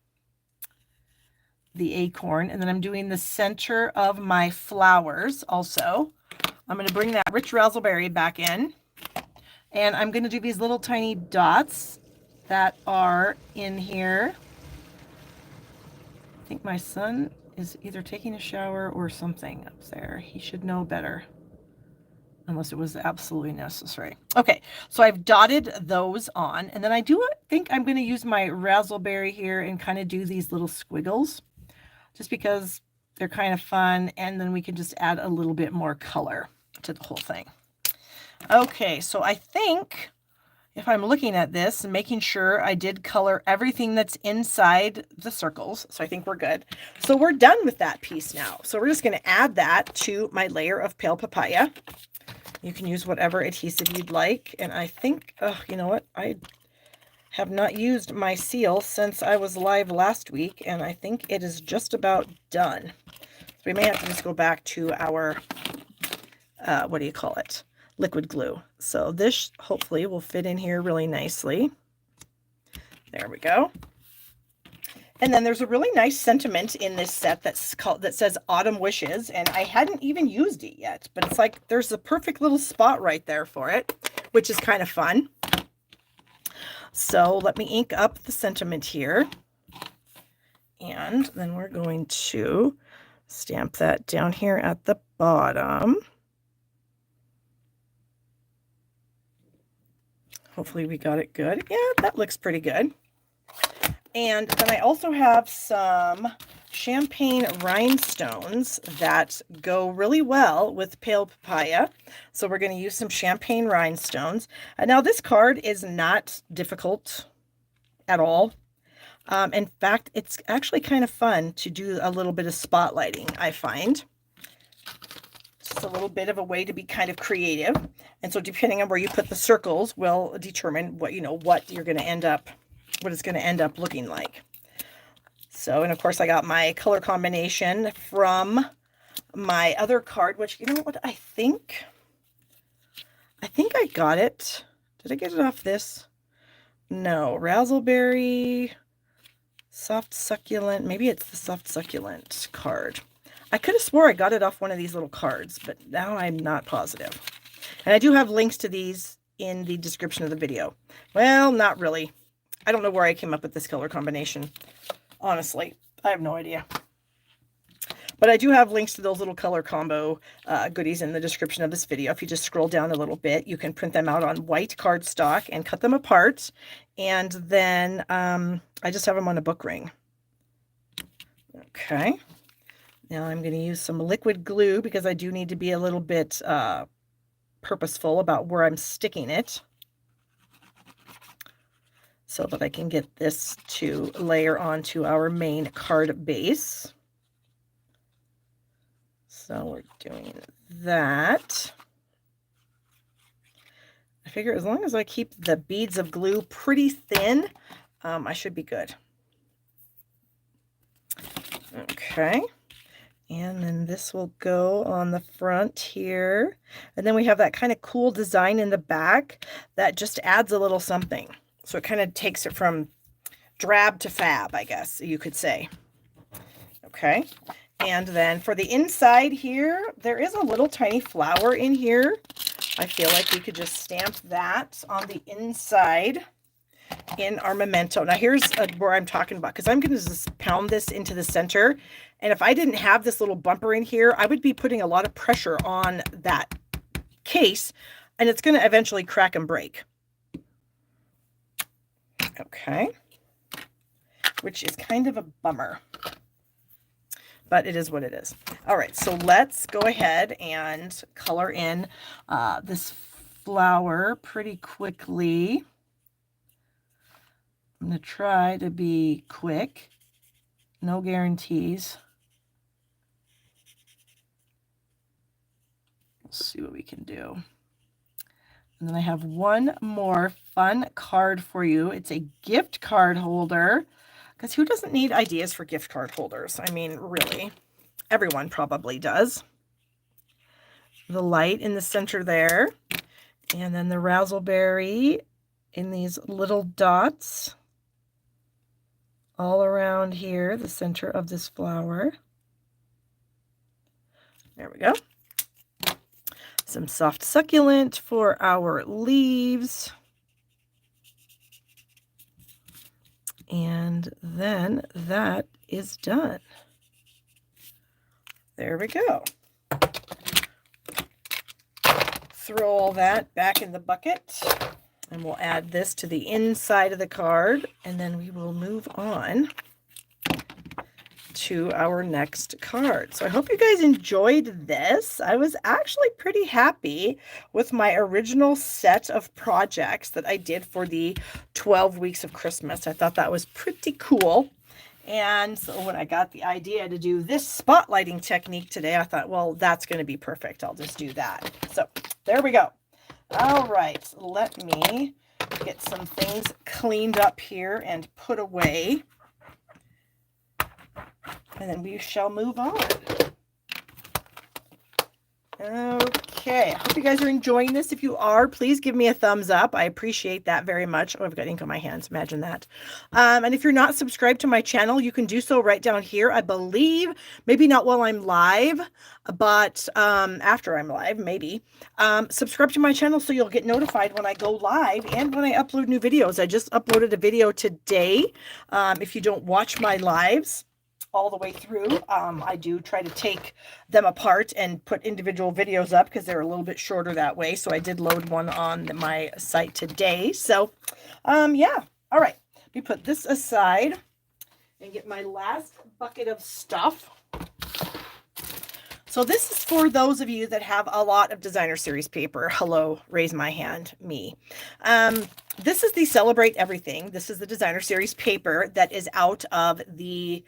the acorn. And then I'm doing the center of my flowers also. I'm going to bring that rich razzleberry back in. And I'm going to do these little tiny dots that are in here. I think my son is either taking a shower or something up there. He should know better. Unless it was absolutely necessary. Okay, so I've dotted those on. And then I do think I'm going to use my razzleberry here and kind of do these little squiggles. Just because they're kind of fun. And then we can just add a little bit more color to the whole thing. Okay, so I think if I'm looking at this and making sure I did color everything that's inside the circles, so I think we're good. So we're done with that piece now. So we're just going to add that to my layer of pale papaya. You can use whatever adhesive you'd like. And I think, oh, you know what? I have not used my seal since I was live last week, and I think it is just about done. So we may have to just go back to our, what do you call it? Liquid glue. So this hopefully will fit in here really nicely. There we go. And then there's a really nice sentiment in this set that says Autumn Wishes, and I hadn't even used it yet, but it's like there's a perfect little spot right there for it, which is kind of fun. So let me ink up the sentiment here, and then we're going to stamp that down here at the bottom. Hopefully we got it good. Yeah, that looks pretty good. And then I also have some champagne rhinestones that go really well with pale papaya. So we're going to use some champagne rhinestones. And now this card is not difficult at all. In fact, it's actually kind of fun to do a little bit of spotlighting, I find. Just a little bit of a way to be kind of creative. And so depending on where you put the circles will determine what, what you're going to end up, what it's going to end up looking like. So, and of course I got my color combination from my other card, which, you know what, I think I got it. Did I get it off this? No, razzleberry, soft succulent. Maybe it's the soft succulent card. I could have swore I got it off one of these little cards, but now I'm not positive. And I do have links to these in the description of the video. Well, not really. I don't know where I came up with this color combination. Honestly, I have no idea. But I do have links to those little color combo goodies in the description of this video. If you just scroll down a little bit, you can print them out on white cardstock and cut them apart. And then I just have them on a book ring. Okay. Now I'm going to use some liquid glue because I do need to be a little bit purposeful about where I'm sticking it, so that I can get this to layer onto our main card base. So we're doing that. I figure as long as I keep the beads of glue pretty thin, I should be good. Okay. And then this will go on the front here. And then we have that kind of cool design in the back that just adds a little something. So it kind of takes it from drab to fab, I guess you could say. Okay. And then for the inside here, there is a little tiny flower in here. I feel like we could just stamp that on the inside in our memento. Now here's where I'm talking about, because I'm going to just pound this into the center. And if I didn't have this little bumper in here, I would be putting a lot of pressure on that case, and it's going to eventually crack and break. Okay. Which is kind of a bummer, but it is what it is. All right, so let's go ahead and color in this flower pretty quickly. I'm going to try to be quick. No guarantees. Let's see what we can do. And then I have one more fun card for you. It's a gift card holder. Because who doesn't need ideas for gift card holders? I mean, really, everyone probably does. The light in the center there. And then the razzleberry in these little dots all around here, the center of this flower. There we go. Some soft succulent for our leaves. And then that is done. There we go. Throw all that back in the bucket, and we'll add this to the inside of the card, and then we will move on to our next card. So I hope you guys enjoyed this. I was actually pretty happy with my original set of projects that I did for the 12 weeks of Christmas. I thought that was pretty cool. And so when I got the idea to do this spotlighting technique today, I thought, well, that's going to be perfect. I'll just do that. So there we go. All right, let me get some things cleaned up here and put away. And then we shall move on. Okay, I hope you guys are enjoying this. If you are, please give me a thumbs up. I appreciate that very much. Oh, I've got ink on my hands. Imagine that. And if you're not subscribed to my channel, you can do so right down here. I believe, maybe not while I'm live, but after I'm live, maybe. Subscribe to my channel so you'll get notified when I go live and when I upload new videos. I just uploaded a video today. If you don't watch my lives all the way through, I do try to take them apart and put individual videos up because they're a little bit shorter that way. So I did load one on my site today. So yeah, all right, let me put this aside and get my last bucket of stuff. So this is for those of you that have a lot of designer series paper. Hello, raise my hand, me. This is the Celebrate Everything. This is the designer series paper that is out of the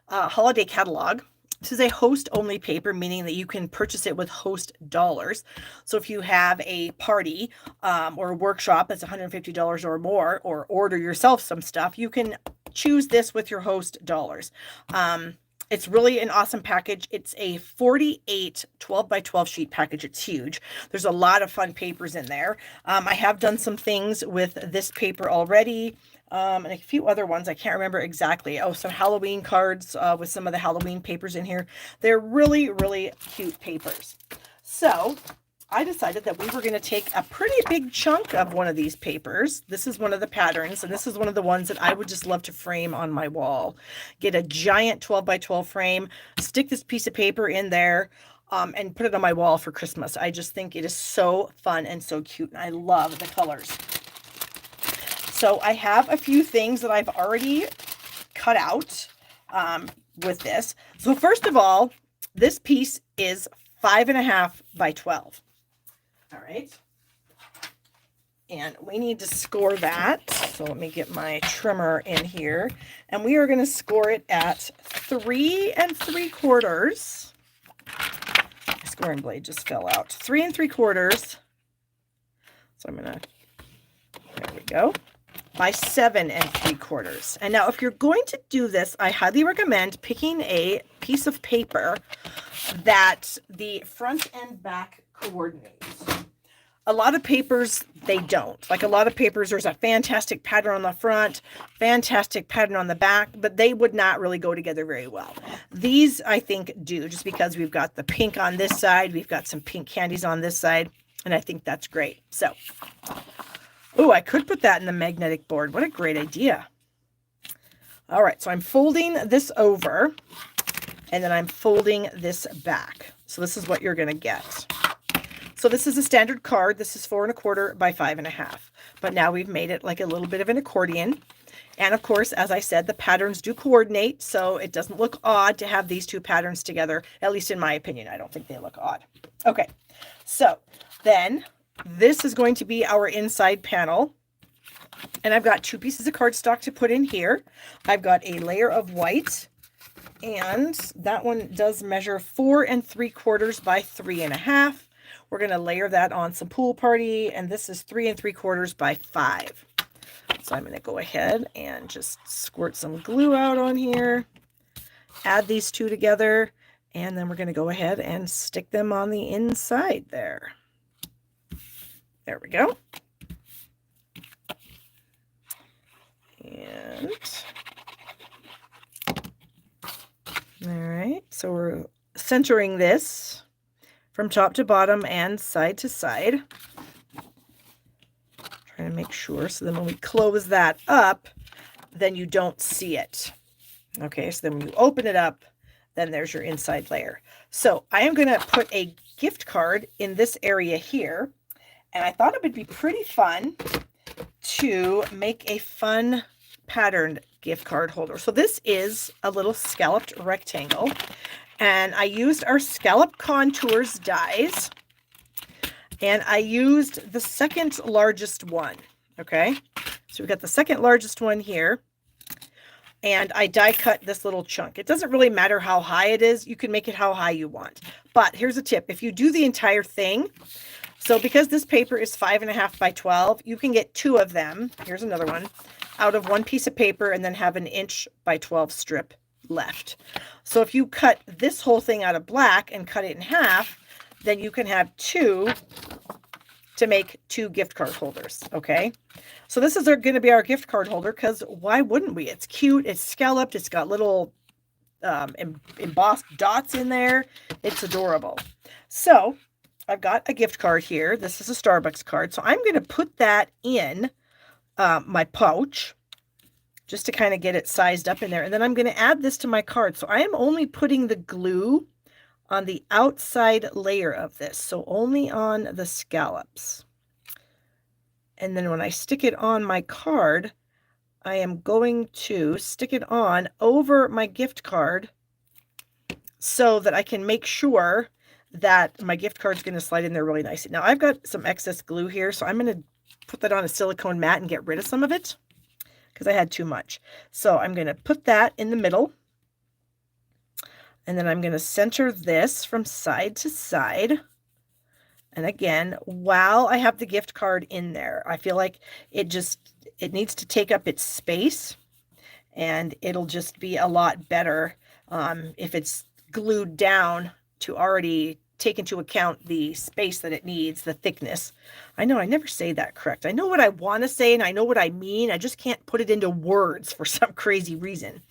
holiday catalog. This is a host only paper, meaning that you can purchase it with host dollars. So if you have a party or a workshop that's $150 or more, or order yourself some stuff, you can choose this with your host dollars. It's really an awesome package. It's a 48 12 by 12 sheet package. It's huge. There's a lot of fun papers in there. I have done some things with this paper already. And a few other ones. I can't remember exactly. Oh, some Halloween cards with some of the Halloween papers in here. They're really, really cute papers. So I decided that we were going to take a pretty big chunk of one of these papers. This is one of the patterns, and this is one of the ones that I would just love to frame on my wall. Get a giant 12 by 12 frame, stick this piece of paper in there, and put it on my wall for Christmas. I just think it is so fun and so cute, and I love the colors. So I have a few things that I've already cut out with this. So first of all, This piece is 5.5 by 12. All right. And we need to score that. So let me get my trimmer in here. And we are going to score it at 3 3/4. My scoring blade just fell out. 3 3/4. So I'm going to, there we go, by 7 3/4. And now if you're going to do this, I highly recommend picking a piece of paper that the front and back coordinates. A lot of papers, they don't. Like a lot of papers, there's a fantastic pattern on the front, fantastic pattern on the back, but they would not really go together very well. These, I think, do, just because we've got the pink on this side, we've got some pink candies on this side, and I think that's great. So, oh, I could put that in the magnetic board. What a great idea. All right, so I'm folding this over, and then I'm folding this back. So this is what you're going to get. So this is a standard card. This is 4 1/4 by 5.5. But now we've made it like a little bit of an accordion. And of course, as I said, the patterns do coordinate, so it doesn't look odd to have these two patterns together, at least in my opinion. I don't think they look odd. Okay, so then this is going to be our inside panel. And I've got 2 pieces of cardstock to put in here. I've got a layer of white, and that one does measure 4 3/4 by 3.5. We're going to layer that on some Pool Party, and this is 3 3/4 by 5. So I'm going to go ahead and just squirt some glue out on here, add these two together, and then we're going to go ahead and stick them on the inside there. There we go. And all right, so we're centering this from top to bottom and side to side. Trying to make sure, so then when we close that up, then you don't see it. Okay, so then when you open it up, then there's your inside layer. So I am going to put a gift card in this area here, and I thought it would be pretty fun to make a fun patterned gift card holder. So this is a little scalloped rectangle, and I used our Scallop Contours dies, and I used the second largest one. Okay, so we've got the second largest one here, and I die cut this little chunk. It doesn't really matter how high it is. You can make it how high you want. But here's a tip. If you do the entire thing, so because this paper is 5.5 by 12, you can get 2 of them. Here's another one out of one piece of paper, and then have an 1 by 12 strip left. So if you cut this whole thing out of black and cut it in half, then you can have 2 to make 2 gift card holders. Okay, so this is going to be our gift card holder, because why wouldn't we? It's cute, it's scalloped, it's got little embossed dots in there. It's adorable. So I've got a gift card here. This is a Starbucks card, so I'm going to put that in my pouch just to kind of get it sized up in there. And then I'm going to add this to my card. So I am only putting the glue on the outside layer of this, so only on the scallops. And then when I stick it on my card, I am going to stick it on over my gift card so that I can make sure that my gift card is going to slide in there really nicely. Now I've got some excess glue here, so I'm going to put that on a silicone mat and get rid of some of it because I had too much. So I'm going to put that in the middle, and then I'm going to center this from side to side. And again, while I have the gift card in there, I feel like it needs to take up its space, and it'll just be a lot better if it's glued down to already take into account the space that it needs, the thickness. I know I never say that correct. I know what I want to say and I know what I mean. I just can't put it into words for some crazy reason.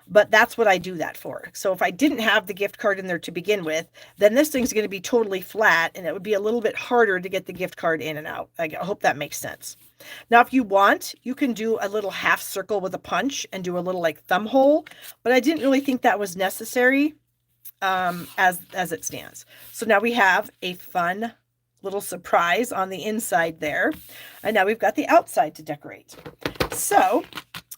But that's what I do that for. So if I didn't have the gift card in there to begin with, then this thing's going to be totally flat, and it would be a little bit harder to get the gift card in and out. I hope that makes sense. Now, if you want, you can do a little half circle with a punch and do a little like thumb hole, but I didn't really think that was necessary as it stands. So now we have a fun little surprise on the inside there, and now we've got the outside to decorate. So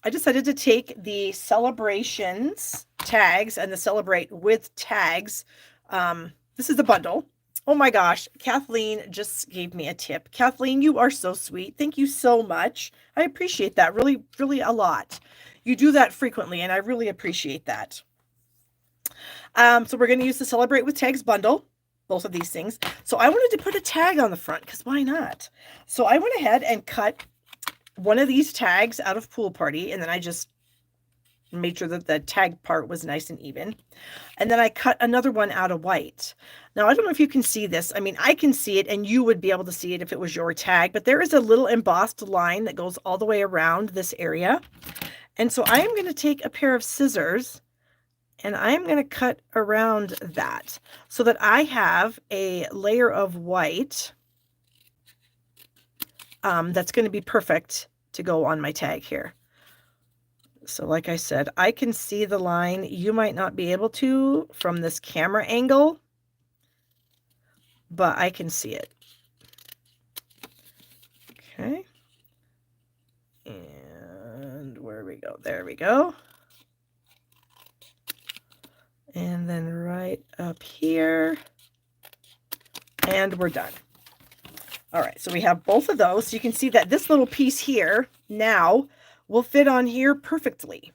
I decided to take the celebrations tags and the celebrate with tags. This is the bundle. Oh my gosh, Kathleen just gave me a tip. Kathleen, you are so sweet. Thank you so much. I appreciate that really, really a lot. You do that frequently, and I really appreciate that. So we're going to use the Celebrate with Tags bundle, both of these things. So I wanted to put a tag on the front because why not? So I went ahead and cut one of these tags out of Pool Party, and then I just made sure that the tag part was nice and even. And then I cut another one out of white. Now, I don't know if you can see this. I mean, I can see it, and you would be able to see it if it was your tag, but there is a little embossed line that goes all the way around this area. And so I am going to take a pair of scissors, and I'm going to cut around that so that I have a layer of white that's going to be perfect to go on my tag here. So like I said, I can see the line. You might not be able to from this camera angle, but I can see it. Okay. And where we go? There we go. And then right up here. And we're done. All right, so we have both of those. So you can see that this little piece here now will fit on here perfectly.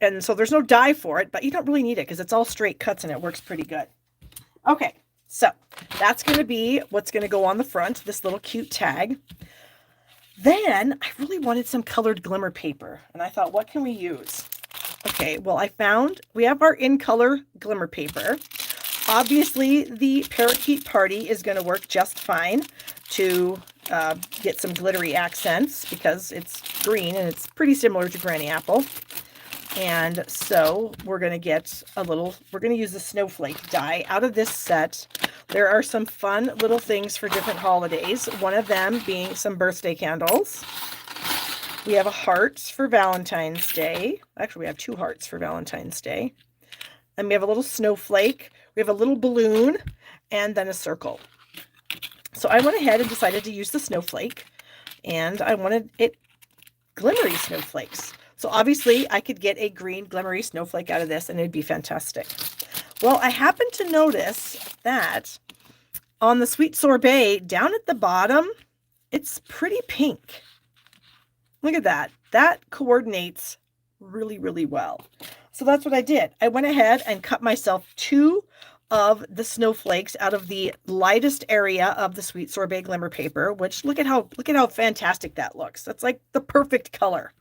And so there's no die for it, but you don't really need it because it's all straight cuts and it works pretty good. Okay, so that's going to be what's going to go on the front, this little cute tag. Then I really wanted some colored glimmer paper, and I thought, what can we use? Okay, well, I found we have our in color glimmer paper. Obviously, the Parakeet Party is going to work just fine to get some glittery accents because it's green and it's pretty similar to Granny Apple. And so we're going to get we're going to use the snowflake die out of this set. There are some fun little things for different holidays. One of them being some birthday candles. We have a heart for Valentine's Day. Actually, we have 2 hearts for Valentine's Day. And we have a little snowflake. We have a little balloon and then a circle. So I went ahead and decided to use the snowflake, and I wanted it glimmery snowflakes. So obviously I could get a green glimmery snowflake out of this and it'd be fantastic. Well, I happened to notice that on the sweet sorbet down at the bottom, it's pretty pink. Look at that. That coordinates really, really well. So that's what I did. I went ahead and cut myself 2 of the snowflakes out of the lightest area of the sweet sorbet glimmer paper, which look at how fantastic that looks. That's like the perfect color.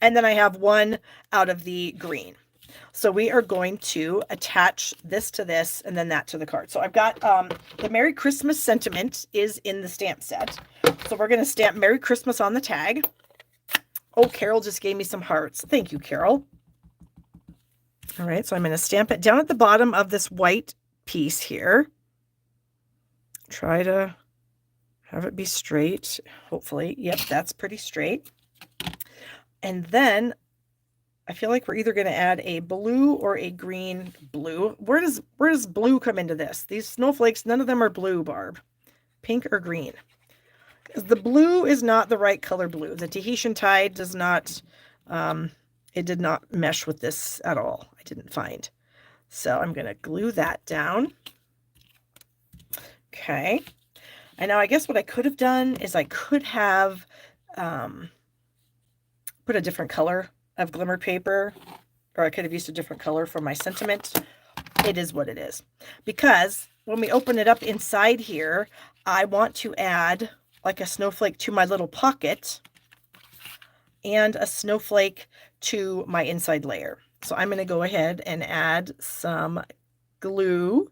And then I have 1 out of the green. So we are going to attach this to this and then that to the card. So I've got the Merry Christmas sentiment is in the stamp set. So we're going to stamp Merry Christmas on the tag. Oh, Carol just gave me some hearts. Thank you, Carol. All right, so I'm going to stamp it down at the bottom of this white piece here. Try to have it be straight, hopefully. Yep, that's pretty straight. And then I feel like we're either going to add a blue or a green blue. Where does blue come into this? These snowflakes, none of them are blue, Barb. Pink or green. The blue is not the right color blue. The Tahitian tide does not, it did not mesh with this at all. I didn't find. So I'm going to glue that down. Okay. And now I guess what I could have done is I could have put a different color of glimmer paper, or I could have used a different color for my sentiment. It is what it is. Because when we open it up inside here, I want to add like a snowflake to my little pocket and a snowflake to my inside layer. So I'm going to go ahead and add some glue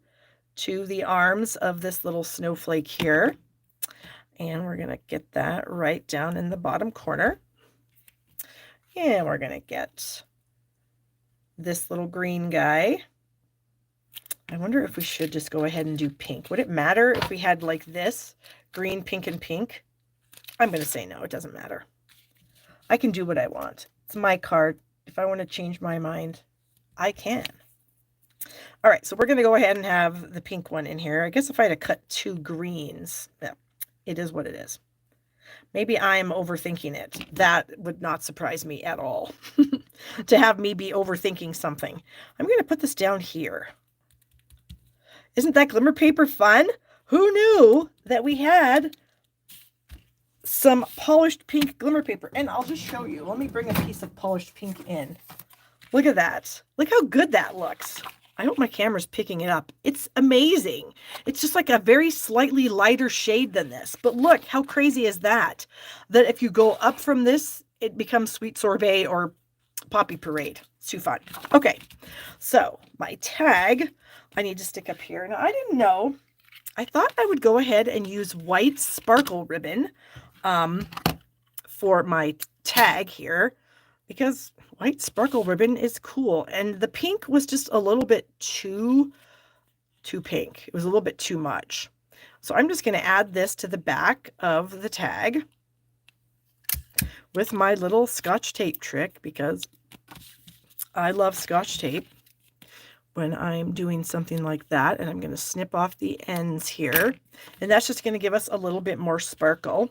to the arms of this little snowflake here. And we're going to get that right down in the bottom corner. And we're going to get this little green guy. I wonder if we should just go ahead and do pink. Would it matter if we had like this, green, pink, and pink? I'm going to say no, it doesn't matter. I can do what I want. It's my card. If I want to change my mind, I can. All right, so we're going to go ahead and have the pink one in here. I guess if I had to cut 2 greens, yeah, it is what it is. Maybe I'm overthinking it. That would not surprise me at all to have me be overthinking something. I'm going to put this down here. Isn't that glimmer paper fun? Who knew that we had some polished pink glimmer paper? And I'll just show you. Let me bring a piece of polished pink in. Look at that. Look how good that looks. I hope my camera's picking it up. It's amazing. It's just like a very slightly lighter shade than this. But look, how crazy is that? That if you go up from this, it becomes Sweet Sorbet or Poppy Parade. It's too fun. Okay, so my tag, I need to stick up here. Now, I didn't know. I thought I would go ahead and use white sparkle ribbon for my tag here, because white sparkle ribbon is cool. And the pink was just a little bit too pink. It was a little bit too much. So I'm just going to add this to the back of the tag with my little Scotch tape trick, because I love Scotch tape when I'm doing something like that. And I'm going to snip off the ends here. And that's just going to give us a little bit more sparkle.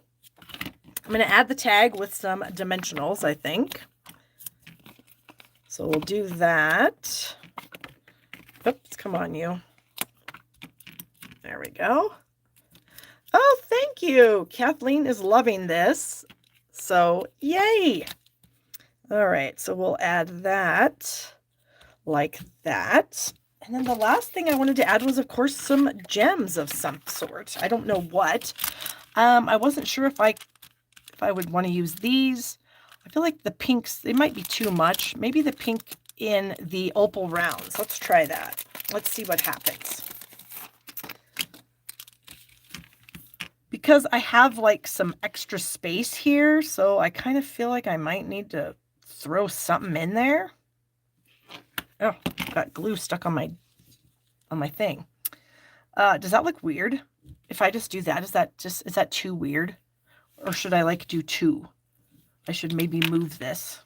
I'm going to add the tag with some dimensionals, I think. So we'll do that. Oops, come on, you. There we go. Oh, thank you. Kathleen is loving this. So, yay. All right, so we'll add that like that. And then the last thing I wanted to add was, of course, some gems of some sort. I don't know what. I wasn't sure if I would want to use these. I feel like the pinks, they might be too much. Maybe the pink in the opal rounds. Let's try that. Let's see what happens. Because I have like some extra space here, so I kind of feel like I might need to throw something in there. Oh, got glue stuck on my thing. Does that look weird? If I just do that, is that too weird? Or should I like do two? I should maybe move this.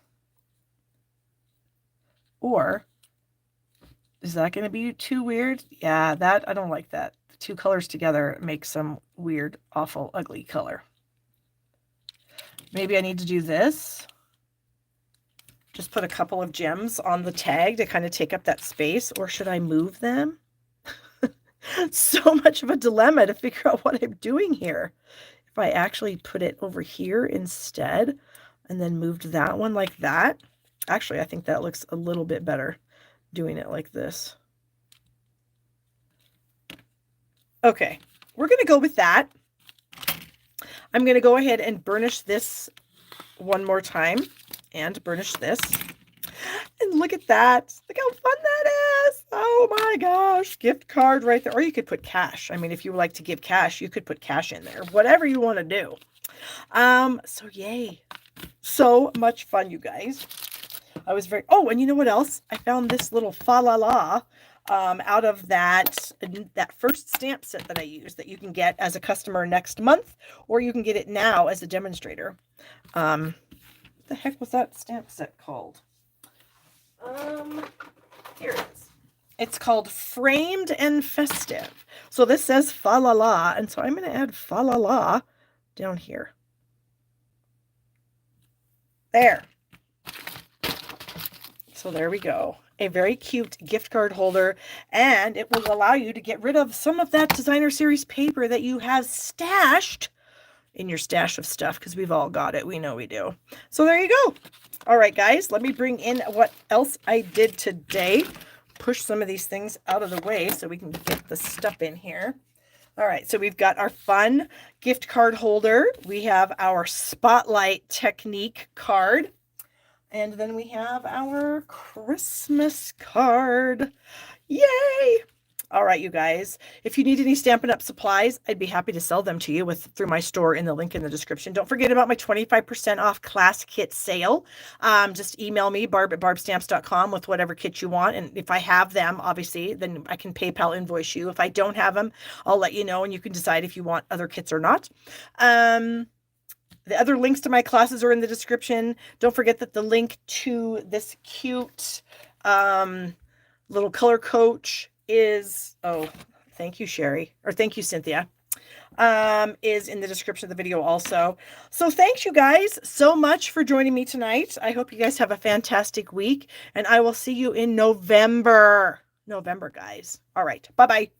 Or is that going to be too weird? Yeah, I don't like that. The two colors together make some weird, awful, ugly color. Maybe I need to do this. Just put a couple of gems on the tag to kind of take up that space. Or should I move them? So much of a dilemma to figure out what I'm doing here. If I actually put it over here instead, and then moved that one like that. Actually, I think that looks a little bit better doing it like this. Okay, we're going to go with that. I'm going to go ahead and burnish this one more time and burnish this. And look at that. Look how fun that is. Oh my gosh. Gift card right there. Or you could put cash. I mean, if you would like to give cash, you could put cash in there. Whatever you want to do. So yay. So much fun, you guys. I was oh, and you know what else? I found this little fa la la out of that first stamp set that I used that you can get as a customer next month, or you can get it now as a demonstrator. What the heck was that stamp set called? Here it is. It's called Framed and Festive. So this says fa la la, and so I'm going to add fa la la down here. There. So there we go. A very cute gift card holder, and it will allow you to get rid of some of that designer series paper that you have stashed in your stash of stuff, because we've all got it. We know we do. So there you go. All right, guys, let me bring in what else I did today. Push some of these things out of the way so we can get the stuff in here. All right, so we've got our fun gift card holder. We have our Spotlight Technique card. And then we have our Christmas card. Yay! All right, you guys, if you need any Stampin' Up! Supplies, I'd be happy to sell them to you through my store in the link in the description. Don't forget about my 25% off class kit sale. Just email me, barb@barbstamps.com, with whatever kit you want. And if I have them, obviously, then I can PayPal invoice you. If I don't have them, I'll let you know, and you can decide if you want other kits or not. The other links to my classes are in the description. Don't forget that the link to this cute little color coach is, oh, thank you, Sherry, or thank you, Cynthia. is in the description of the video also. So thanks you guys so much for joining me tonight. I hope you guys have a fantastic week, and I will see you in November. November, guys. All right. Bye-bye.